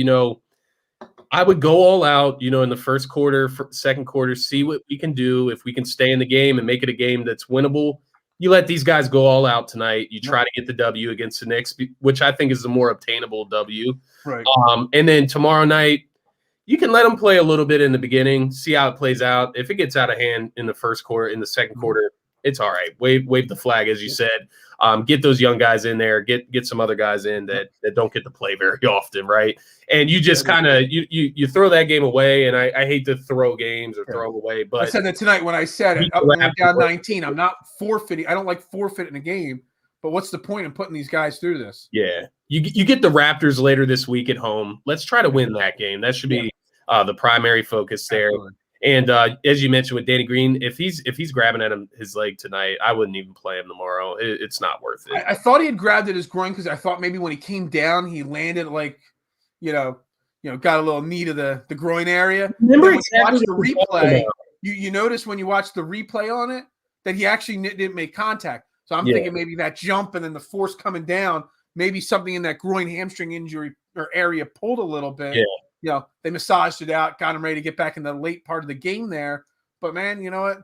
I would go all out, in the first quarter, second quarter, see what we can do. If we can stay in the game and make it a game that's winnable, you let these guys go all out tonight. You try to get the W against the Knicks, which I think is the more obtainable W. Right. And then tomorrow night, you can let them play a little bit in the beginning, see how it plays out. If it gets out of hand in the first quarter, in the second quarter, it's all right. Wave the flag, as you said. Get those young guys in there. Get some other guys in that don't get to play very often, right? And you just kind of you throw that game away. And I hate to throw games or throw them away, but I said that tonight when I said it. When I'm down 19, I'm not forfeiting. I don't like forfeiting a game. But what's the point in putting these guys through this? Yeah, you get the Raptors later this week at home. Let's try to win that game. That should be the primary focus there. Absolutely. And as you mentioned with Danny Green, if he's grabbing at his leg tonight, I wouldn't even play him tomorrow. It's not worth it. I thought he had grabbed at his groin because I thought maybe when he came down, he landed like, got a little knee to the groin area. Remember, when you watch the replay, you notice when you watch the replay on it that he actually didn't make contact. So I'm thinking maybe that jump and then the force coming down, maybe something in that groin hamstring injury or area pulled a little bit. Yeah. They massaged it out, got him ready to get back in the late part of the game there. But, man, you know what?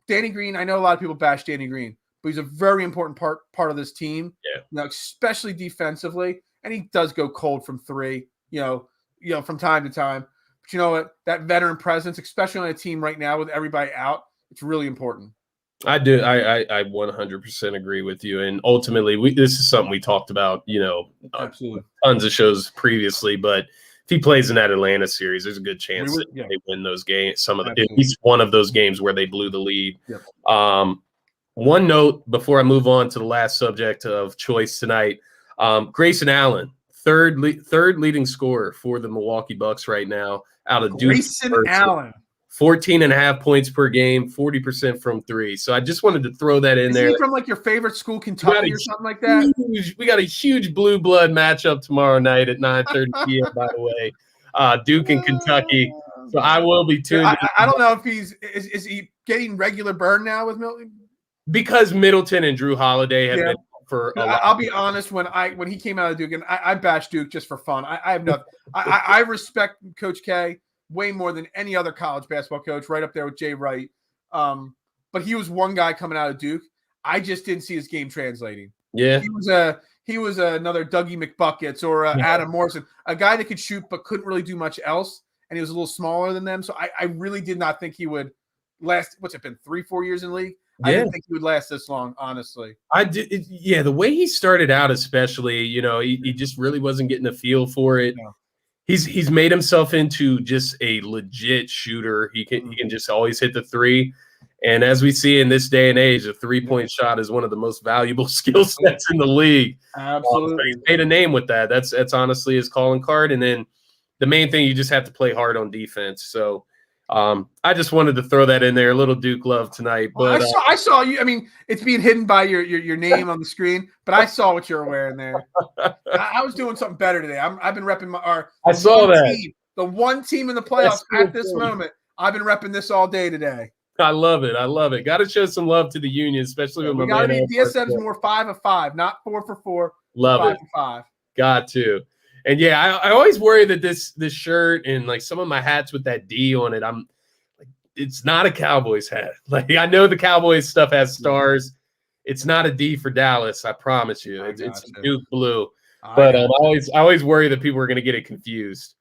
Danny Green, I know a lot of people bash Danny Green, but he's a very important part of this team, especially defensively. And he does go cold from 3, from time to time. But you know what? That veteran presence, especially on a team right now with everybody out, it's really important. I do. I 100% agree with you. And ultimately, this is something we talked about, Absolutely. Tons of shows previously, but if he plays in that Atlanta series, there's a good chance that they win those games. At least one of those games where they blew the lead. Yep. One note before I move on to the last subject of choice tonight: Grayson Allen, third leading scorer for the Milwaukee Bucks right now. Out of Grayson Allen, 14.5 points per game, 40% from 3. So I just wanted to throw that in there. Is he from like your favorite school, Kentucky, or something like that? We got a huge blue blood matchup tomorrow night at 9:30 p.m. By the way, Duke and Kentucky. So I will be tuned. I don't know if is he getting regular burn now with Milton? Because Middleton and Drew Holiday have been for a lot. I'll be honest, when he came out of Duke, and I bashed Duke just for fun. I have nothing. I respect Coach K way more than any other college basketball coach, right up there with Jay Wright. But he was one guy coming out of Duke. I just didn't see his game translating. Yeah. He was another Dougie McBuckets or Adam Morrison, a guy that could shoot but couldn't really do much else, and he was a little smaller than them. So I really did not think he would last. What's it been, 3-4 years in the league? I didn't think he would last this long, honestly. I did. Yeah, the way he started out, especially, he just really wasn't getting a feel for it. No. He's made himself into just a legit shooter. He can just always hit the three. And as we see in this day and age, a 3-point shot is one of the most valuable skill sets in the league. Absolutely. He's made a name with that. That's honestly his calling card. And then the main thing, you just have to play hard on defense. So I just wanted to throw that in there, a little Duke love tonight. But I saw you. I mean, it's being hidden by your name on the screen, but I saw what you were wearing there. I was doing something better today. I've been repping I saw that. The one team in the playoffs at this moment. I've been repping this all day today. I love it. Got to show some love to the Union, especially when we got to be DSM's more 5 of 5, not 4 for 4. Love 5 it. for 5. Got to. And yeah, I always worry that this shirt and like some of my hats with that D on it, it's not a Cowboys hat. Like, I know the Cowboys stuff has stars. It's not a D for Dallas. I promise you. It's Duke blue. But I always worry that people are going to get it confused.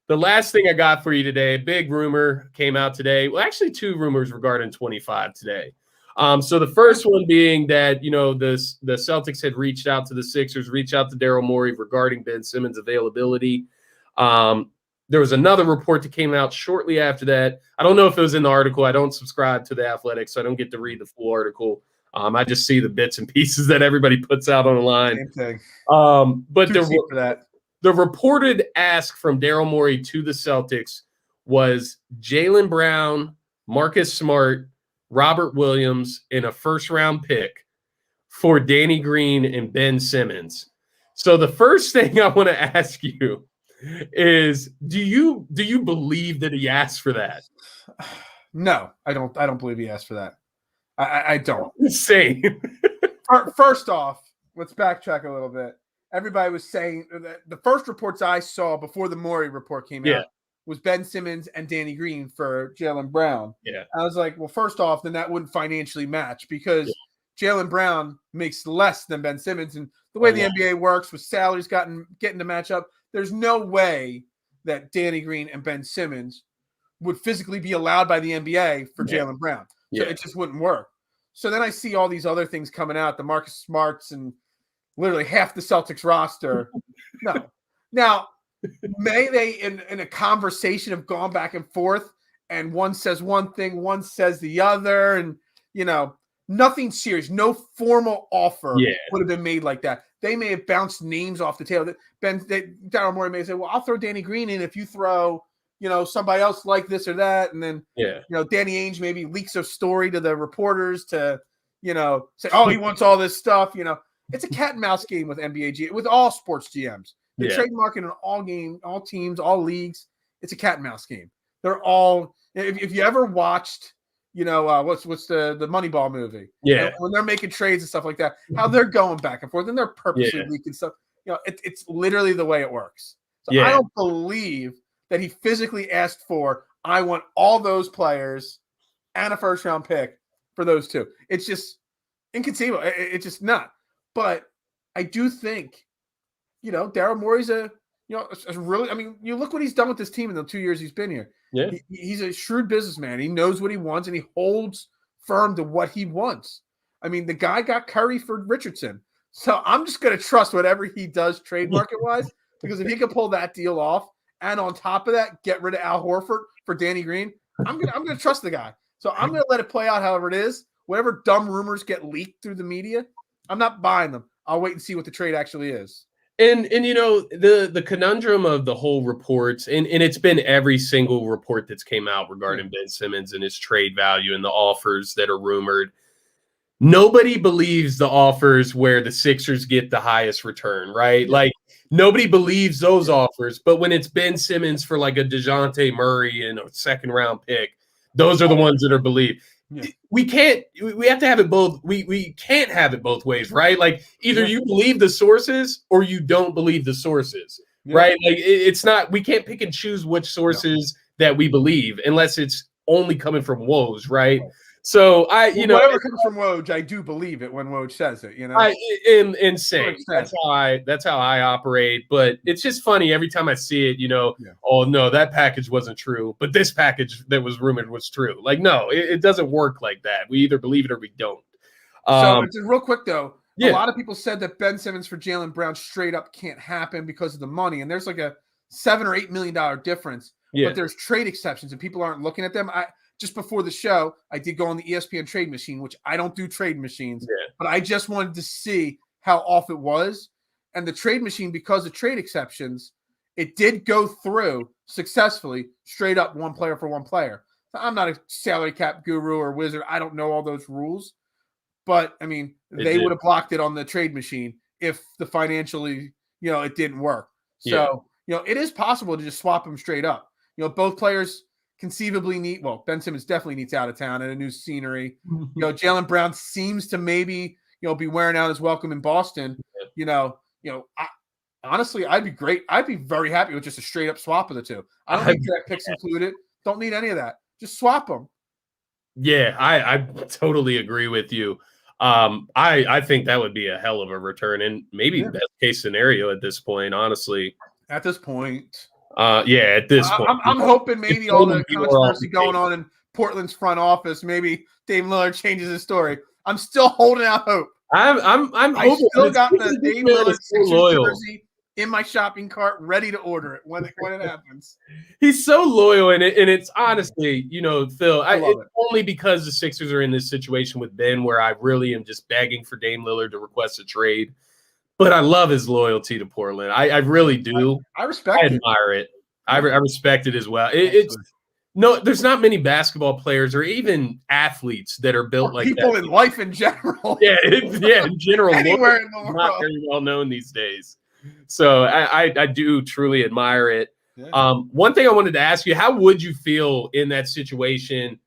The last thing I got for you today, a big rumor came out today. Well, actually, 2 rumors regarding 25 today. So the first one being that, the Celtics had reached out to the Sixers, reached out to Daryl Morey regarding Ben Simmons' availability. There was another report that came out shortly after that. I don't know if it was in the article. I don't subscribe to The Athletic, so I don't get to read the full article. I just see the bits and pieces that everybody puts out online. Same thing. But the reported ask from Daryl Morey to the Celtics was Jaylen Brown, Marcus Smart, Robert Williams, and a first-round pick for Danny Green and Ben Simmons. So the first thing I want to ask you is, do you believe that he asked for that? No, I don't believe he asked for that. I don't. Same. First off, let's backtrack a little bit. Everybody was saying that the first reports I saw before the Morey report came out was Ben Simmons and Danny Green for Jaylen Brown. Yeah. I was like, well, first off, then that wouldn't financially match because Jaylen Brown makes less than Ben Simmons. And the way the NBA works with salaries getting to match up, there's no way that Danny Green and Ben Simmons would physically be allowed by the NBA for Jaylen Brown. So it just wouldn't work. So then I see all these other things coming out, the Marcus Smarts and literally half the Celtics roster. No. Now, may they in a conversation have gone back and forth and one says one thing, one says the other, and nothing serious, no formal offer would have been made like that. They may have bounced names off the table. Daryl Morey may say, well, I'll throw Danny Green in if you throw, somebody else like this or that. And then, Danny Ainge maybe leaks a story to the reporters to, say, oh, he wants all this stuff. It's a cat and mouse game with NBA with all sports GMs. They're trademarking in all teams, all leagues. It's a cat and mouse game. They're all, if you ever watched, what's the Moneyball movie? Yeah. When they're making trades and stuff like that, how they're going back and forth and they're purposely leaking stuff. It's literally the way it works. So I don't believe that he physically asked for, I want all those players and a first round pick for those 2. It's just inconceivable. It's just not. But I do think, Daryl Morey's a really, you look what he's done with this team in the 2 years he's been here. Yeah. He's a shrewd businessman. He knows what he wants and he holds firm to what he wants. The guy got Curry for Richardson. So I'm just going to trust whatever he does trade market wise, because if he can pull that deal off and on top of that, get rid of Al Horford for Danny Green, I'm going to trust the guy. So I'm going to let it play out however it is. Whatever dumb rumors get leaked through the media, I'm not buying them. I'll wait and see what the trade actually is. And the conundrum of the whole reports, and it's been every single report that's came out regarding Ben Simmons and his trade value and the offers that are rumored. Nobody believes the offers where the Sixers get the highest return, right? Like, nobody believes those offers. But when it's Ben Simmons for like a DeJounte Murray and a second-round pick, those are the ones that are believed. Yeah. We have to have it both. We can't have it both ways, right? Like, either you believe the sources or you don't believe the sources, right? Like, it's not, we can't pick and choose which sources that we believe unless it's only coming from Woj, right? So whatever comes from Woj, I do believe it when Woj says it. Insane. That's how I operate. But it's just funny every time I see it. Oh no, that package wasn't true, but this package that was rumored was true. Like, no, it doesn't work like that. We either believe it or we don't. So just real quick though, yeah. A lot of people said that Ben Simmons for Jaylen Brown straight up can't happen because of the money, and there's like a $7 or $8 million difference. Yeah. But there's trade exceptions, and people aren't looking at them. Just before the show, I did go on the ESPN trade machine, which I don't do trade machines, but I just wanted to see how off it was. And the trade machine, because of trade exceptions, it did go through successfully, straight up one player for one player. So I'm not a salary cap guru or wizard. I don't know all those rules. But, I mean, they would have blocked it on the trade machine if the financially, it didn't work. So, it is possible to just swap them straight up. Both players conceivably Ben Simmons definitely needs out of town and a new scenery. Jaylen Brown seems to maybe, be wearing out his welcome in Boston. Honestly, I'd be very happy with just a straight up swap of the two. I don't need draft picks included. Don't need any of that. Just swap them. Yeah, I totally agree with you. I think that would be a hell of a return and maybe best case scenario at this point, honestly. At this point. At this point. I'm hoping maybe all the controversy going on in Portland's front office, maybe Dame Lillard changes his story. I'm still holding out hope. I'm hoping. I still got the Dame Lillard jersey in my shopping cart, ready to order it when it happens. He's so loyal, and it's honestly, Phil, it's only because the Sixers are in this situation with Ben where I really am just begging for Dame Lillard to request a trade. But I love his loyalty to Portland. I really do. I respect it. I admire it. I respect it as well. There's not many basketball players or even athletes that are built like people that. in life in general. In general. Anywhere in the world. Not very well known these days. So I do truly admire it. Yeah. One thing I wanted to ask you, how would you feel in that situation?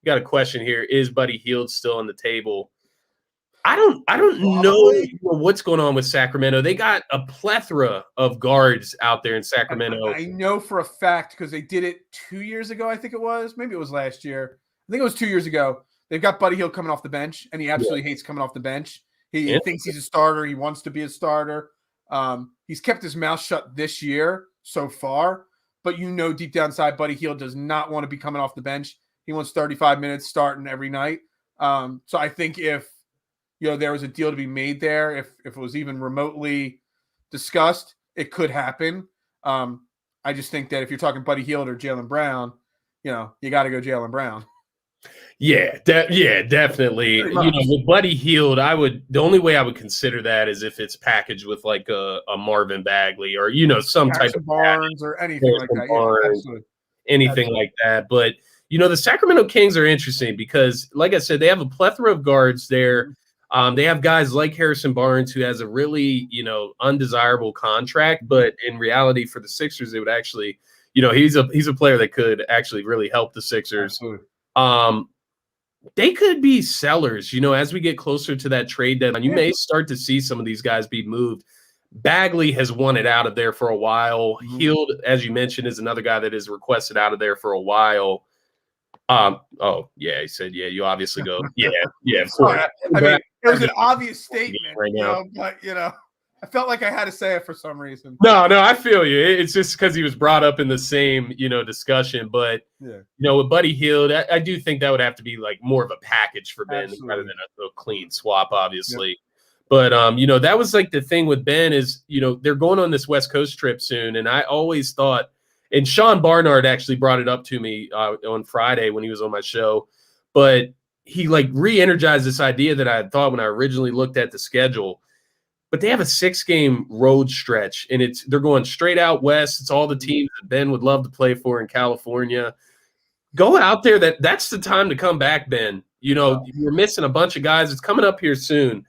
Got a question here. Is Buddy Hield still on the table? I don't know what's going on with Sacramento. They got a plethora of guards out there in Sacramento. I know for a fact because they did it 2 years ago, I think it was. Maybe it was last year. I think it was 2 years ago. They've got Buddy Hield coming off the bench, and he absolutely hates coming off the bench. He thinks he's a starter. He wants to be a starter. He's kept his mouth shut this year so far, but deep down inside, Buddy Hield does not want to be coming off the bench. He wants 35 minutes starting every night. So I think if there was a deal to be made there, if it was even remotely discussed, it could happen. I just think that if you're talking Buddy Hield or Jaylen Brown, you got to go Jaylen Brown. Yeah, definitely. With Buddy Hield, the only way I would consider that is if it's packaged with like a Marvin Bagley or some type of Barnes or anything like that. Barnes, anything like that. But the Sacramento Kings are interesting because, like I said, they have a plethora of guards there. They have guys like Harrison Barnes, who has a really undesirable contract, but in reality, for the Sixers, it would actually, he's a player that could actually really help the Sixers. Absolutely. They could be sellers, as we get closer to that trade deadline. You may start to see some of these guys be moved. Bagley has wanted out of there for a while. Mm-hmm. Hield, as you mentioned, is another guy that is requested out of there for a while. He said, you obviously go. Yeah. Of course. I mean, it was an obvious statement, right now. But I felt like I had to say it for some reason. No, I feel you. It's just because he was brought up in the same, discussion. But, with Buddy Hield, I do think that would have to be like more of a package for Ben rather than a clean swap, obviously. Yep. But, that was like the thing with Ben is, they're going on this West Coast trip soon. And I always thought, and Sean Barnard actually brought it up to me on Friday when he was on my show, but he like re-energized this idea that I had thought when I originally looked at the schedule. But they have a 6-game road stretch, and they're going straight out west. It's all the teams that Ben would love to play for in California. Go out there. That's the time to come back, Ben. You're missing a bunch of guys. It's coming up here soon.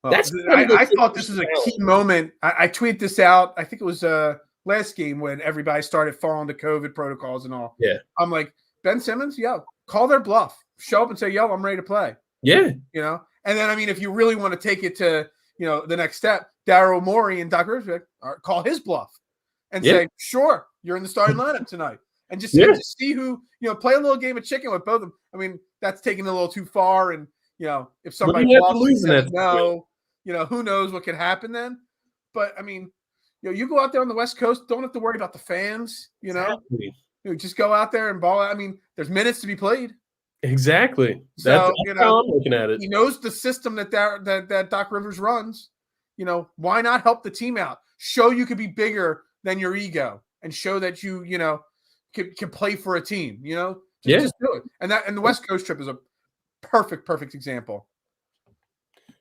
Well, I thought this was a key moment. I tweeted this out. I think it was last game when everybody started following the COVID protocols and all. Yeah. I'm like, Ben Simmons, call their bluff. Show up and say, I'm ready to play. Yeah. And then, I mean, if you really want to take it to, the next step, Daryl Morey and Doc Rivers call his bluff and say, sure, you're in the starting lineup tonight. and just Yeah. see who, play a little game of chicken with both of them. I mean, that's taking it a little too far. And, if somebody you have to bluffs and lose in says that no, who knows what could happen then. But, I mean, you go out there on the West Coast, don't have to worry about the fans, Exactly. just go out there and ball out. I mean, there's minutes to be played. Exactly. So, That's how I'm looking at it. He knows the system that Doc Rivers runs. Why not help the team out? Show you could be bigger than your ego and show that you can play for a team, just do it. And the West Coast trip is a perfect example.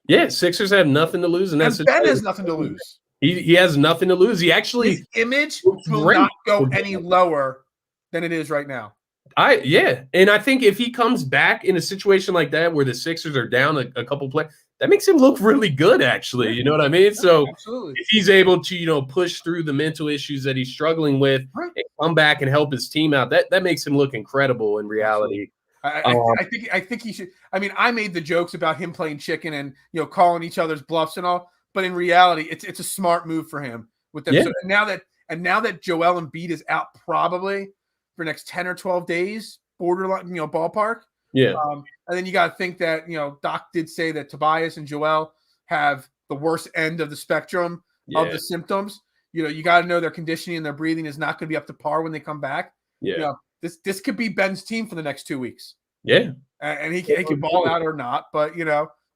Yeah, Sixers have nothing to lose, and Ben has nothing to lose. He has nothing to lose. He actually his image will not go any lower than it is right now. And I think if he comes back in a situation like that where the Sixers are down a couple plays, that makes him look really good, actually. You know what I mean? So Absolutely. If he's able to, push through the mental issues that he's struggling with and come back and help his team out, that makes him look incredible in reality. I think he should. I mean, I made the jokes about him playing chicken and calling each other's bluffs and all, but in reality, it's a smart move for him with them. Yeah. So now that Joel Embiid is out probably for the next 10 or 12 days, borderline, ballpark. Yeah. And then you got to think that, Doc did say that Tobias and Joel have the worst end of the spectrum of the symptoms. You got to know their conditioning and their breathing is not going to be up to par when they come back. Yeah. This could be Ben's team for the next 2 weeks. Yeah. And he can ball out or not, but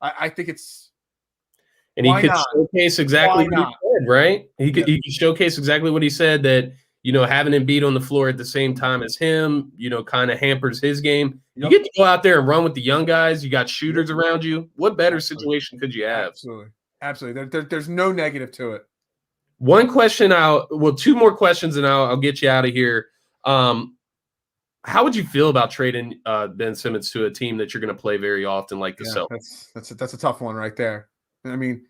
I think it's. And he could showcase exactly what he said, right? He could showcase exactly what he said, that having Embiid on the floor at the same time as him, kind of hampers his game. You get to go out there and run with the young guys. You got shooters around you. What better situation could you have? Absolutely. There's no negative to it. One question two more questions and I'll get you out of here. How would you feel about trading Ben Simmons to a team that you're going to play very often, like the Celtics? That's a tough one right there. I mean,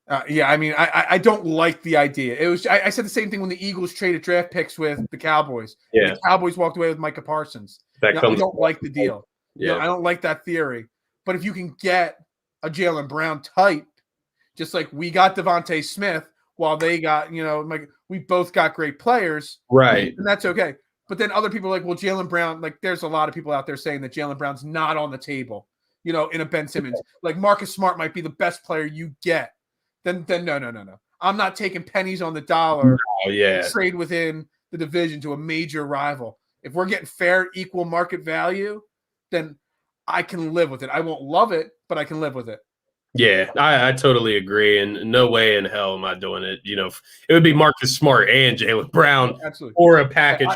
I don't like the idea. I said the same thing when the Eagles traded draft picks with the Cowboys. Yeah. The Cowboys walked away with Micah Parsons. I don't like the deal. I don't like that theory. But if you can get a Jaylen Brown type, just like we got Devontae Smith while they got, we both got great players. Right. And that's okay. But then other people are like, well, Jaylen Brown, there's a lot of people out there saying that Jaylen Brown's not on the table, in a Ben Simmons. Like Marcus Smart might be the best player you get. Then no. I'm not taking pennies on the dollar to trade within the division to a major rival. If we're getting fair, equal market value, then I can live with it. I won't love it, but I can live with it. Yeah, I totally agree. And no way in hell am I doing it. It would be Marcus Smart and Jaylen Brown or a package.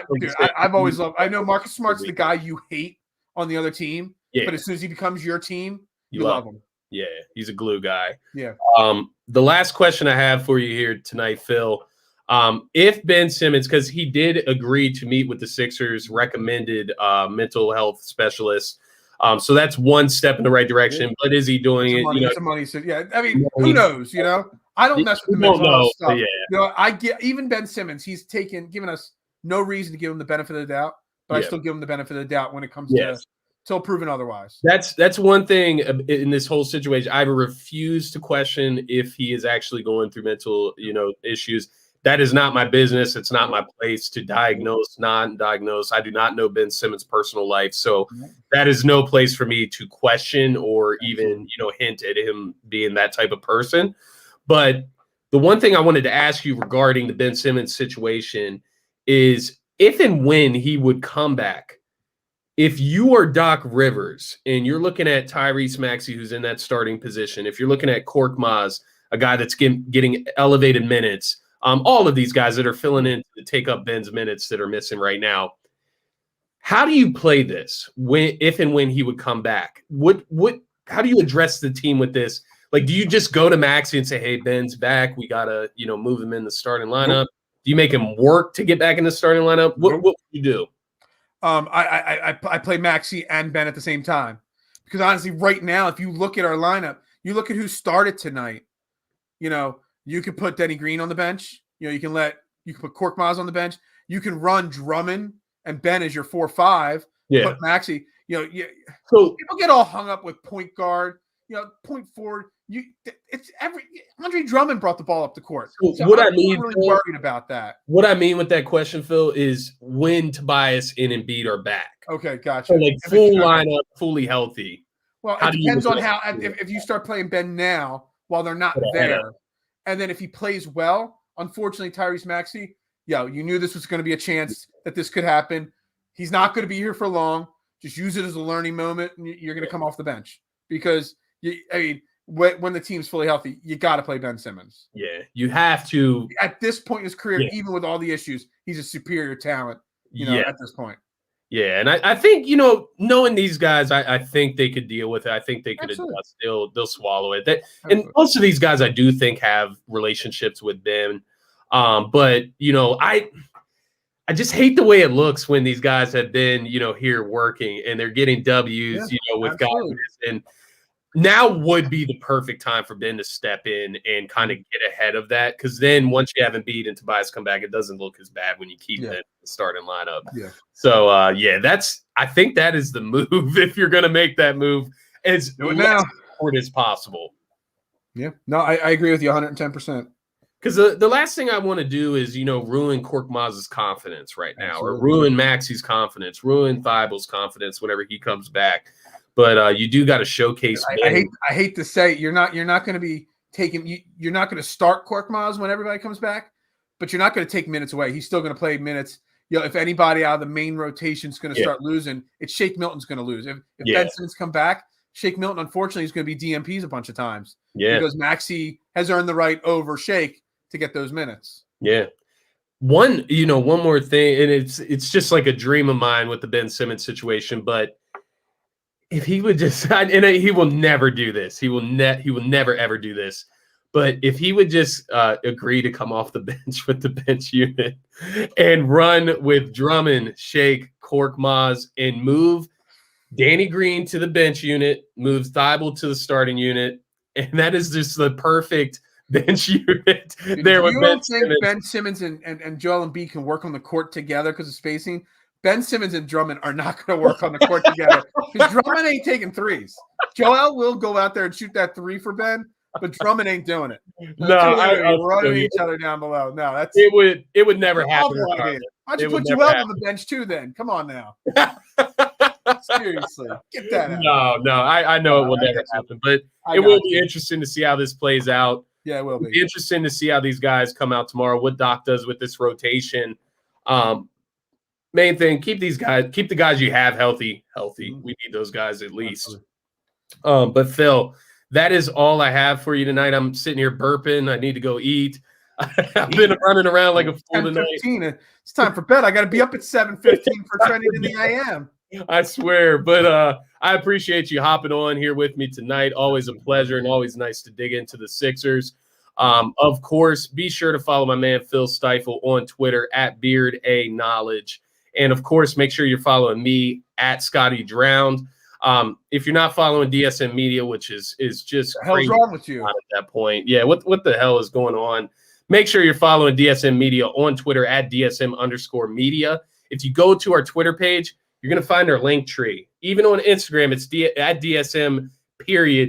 I've always loved – I know Marcus Smart's the guy you hate on the other team, but as soon as he becomes your team, you love him. Yeah, he's a glue guy. Yeah. The last question I have for you here tonight, Phil, if Ben Simmons, because he did agree to meet with the Sixers recommended mental health specialist, so that's one step in the right direction. But is he doing it? It's a money. Yeah, I mean, who knows? I don't mess with the mental health stuff. I get even Ben Simmons. He's given us no reason to give him the benefit of the doubt, but I still give him the benefit of the doubt when it comes to till proven otherwise. That's one thing in this whole situation. I refuse to question if he is actually going through mental, issues. That is not my business. It's not my place to diagnose, non-diagnose. I do not know Ben Simmons' personal life. So that is no place for me to question or even, hint at him being that type of person. But the one thing I wanted to ask you regarding the Ben Simmons situation is if and when he would come back, if you are Doc Rivers and you're looking at Tyrese Maxey, who's in that starting position, if you're looking at Korkmaz, a guy that's getting elevated minutes, all of these guys that are filling in to take up Ben's minutes that are missing right now, how do you play this if and when he would come back? How do you address the team with this? Like, do you just go to Maxey and say, hey, Ben's back, we got to, move him in the starting lineup? Do you make him work to get back in the starting lineup? What would you do? I play Maxey and Ben at the same time because honestly, right now, if you look at our lineup, you look at who started tonight. You could put Denny Green on the bench. You can put Korkmaz on the bench. You can run Drummond and Ben as your 4-5. Yeah. Put Maxey. So people get all hung up with point guard. Point forward. It's Andre Drummond brought the ball up the court. So what I'm I mean, really Phil, worried about that. What I mean with that question, Phil, is when Tobias and Embiid are back. Okay, gotcha. So like full lineup, fully healthy. Well, it depends on how if you start playing Ben now while they're not there, and then if he plays well, unfortunately, Tyrese Maxey, you knew this was going to be a chance that this could happen. He's not going to be here for long. Just use it as a learning moment, and you're going to come off the bench because when the team's fully healthy, you got to play Ben Simmons. Yeah, you have to. At this point in his career, even with all the issues, he's a superior talent. At this point. Yeah, and I think, knowing these guys, I think they could deal with it. I think they could adjust. They'll swallow it. And most of these guys, I do think, have relationships with Ben. But, I just hate the way it looks when these guys have been, here working and they're getting W's, with guys. And now would be the perfect time for Ben to step in and kind of get ahead of that. Because then once you have Embiid and Tobias come back, it doesn't look as bad when you keep them in the starting lineup. Yeah. So, I think that is the move if you're going to make that move as short as possible. Yeah. No, I agree with you 110%. Because the last thing I want to do is, ruin Korkmaz's confidence right now, or ruin Maxey's confidence, ruin Thibault's confidence whenever he comes back. But you do got to showcase. I hate to say you're not going to be taking. You're not going to start Korkmaz when everybody comes back, but you're not going to take minutes away. He's still going to play minutes. If anybody out of the main rotation is going to start losing, it's Shake Milton's going to lose. If Ben Simmons come back, Shake Milton unfortunately is going to be DMPs a bunch of times. Yeah, because Maxey has earned the right over Shake to get those minutes. Yeah. One more thing, and it's just like a dream of mine with the Ben Simmons situation, but if he would just, and he will never do this. He will never ever do this. But if he would just agree to come off the bench with the bench unit and run with Drummond, Shake, Korkmaz, and move Danny Green to the bench unit, moves Thibault to the starting unit, and that is just the perfect bench unit there with Ben Simmons. Ben Simmons and Joel Embiid can work on the court together because of spacing? Ben Simmons and Drummond are not going to work on the court together because Drummond ain't taking threes. Joel will go out there and shoot that three for Ben, but Drummond ain't doing it. Running each other down below. No, that's it would never happen. Why don't you put Joel on the bench too? Then come on now. Seriously, get that out. No, I know it will never happen, but it will be interesting to see how this plays out. Yeah, it will be. It'll be interesting to see how these guys come out tomorrow. What Doc does with this rotation. Main thing, keep the guys you have healthy. We need those guys at least. But Phil, that is all I have for you tonight. I'm sitting here burping. I need to go eat. I've been running around like a fool tonight. It's time for bed. I got to be up at 7:15 for training in the AM. I swear. But I appreciate you hopping on here with me tonight. Always a pleasure and always nice to dig into the Sixers. Of course, be sure to follow my man Phil Stiefel on Twitter at BeardAKnowledge. And, of course, make sure you're following me at Scotty Drowned. If you're not following DSM Media, which is just what the hell's wrong with you at that point. Yeah, what the hell is going on? Make sure you're following DSM Media on Twitter at DSM_media. If you go to our Twitter page, you're going to find our link tree. Even on Instagram, it's at DSM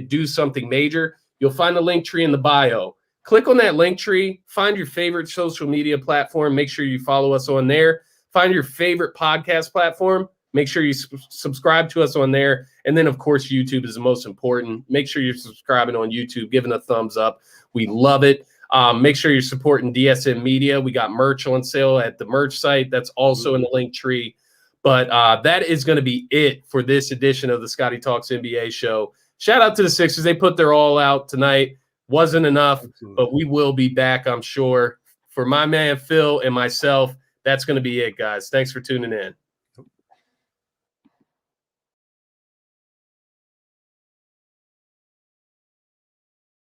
do something major. You'll find the link tree in the bio. Click on that link tree, find your favorite social media platform. Make sure you follow us on there. Find your favorite podcast platform. Make sure you subscribe to us on there. And then, of course, YouTube is the most important. Make sure you're subscribing on YouTube, giving a thumbs up. We love it. Make sure you're supporting DSM Media. We got merch on sale at the merch site. That's also in the link tree. But that is going to be it for this edition of the Scotty Talks NBA show. Shout out to the Sixers. They put their all out tonight. Wasn't enough, but we will be back, I'm sure. For my man Phil and myself, that's going to be it, guys. Thanks for tuning in.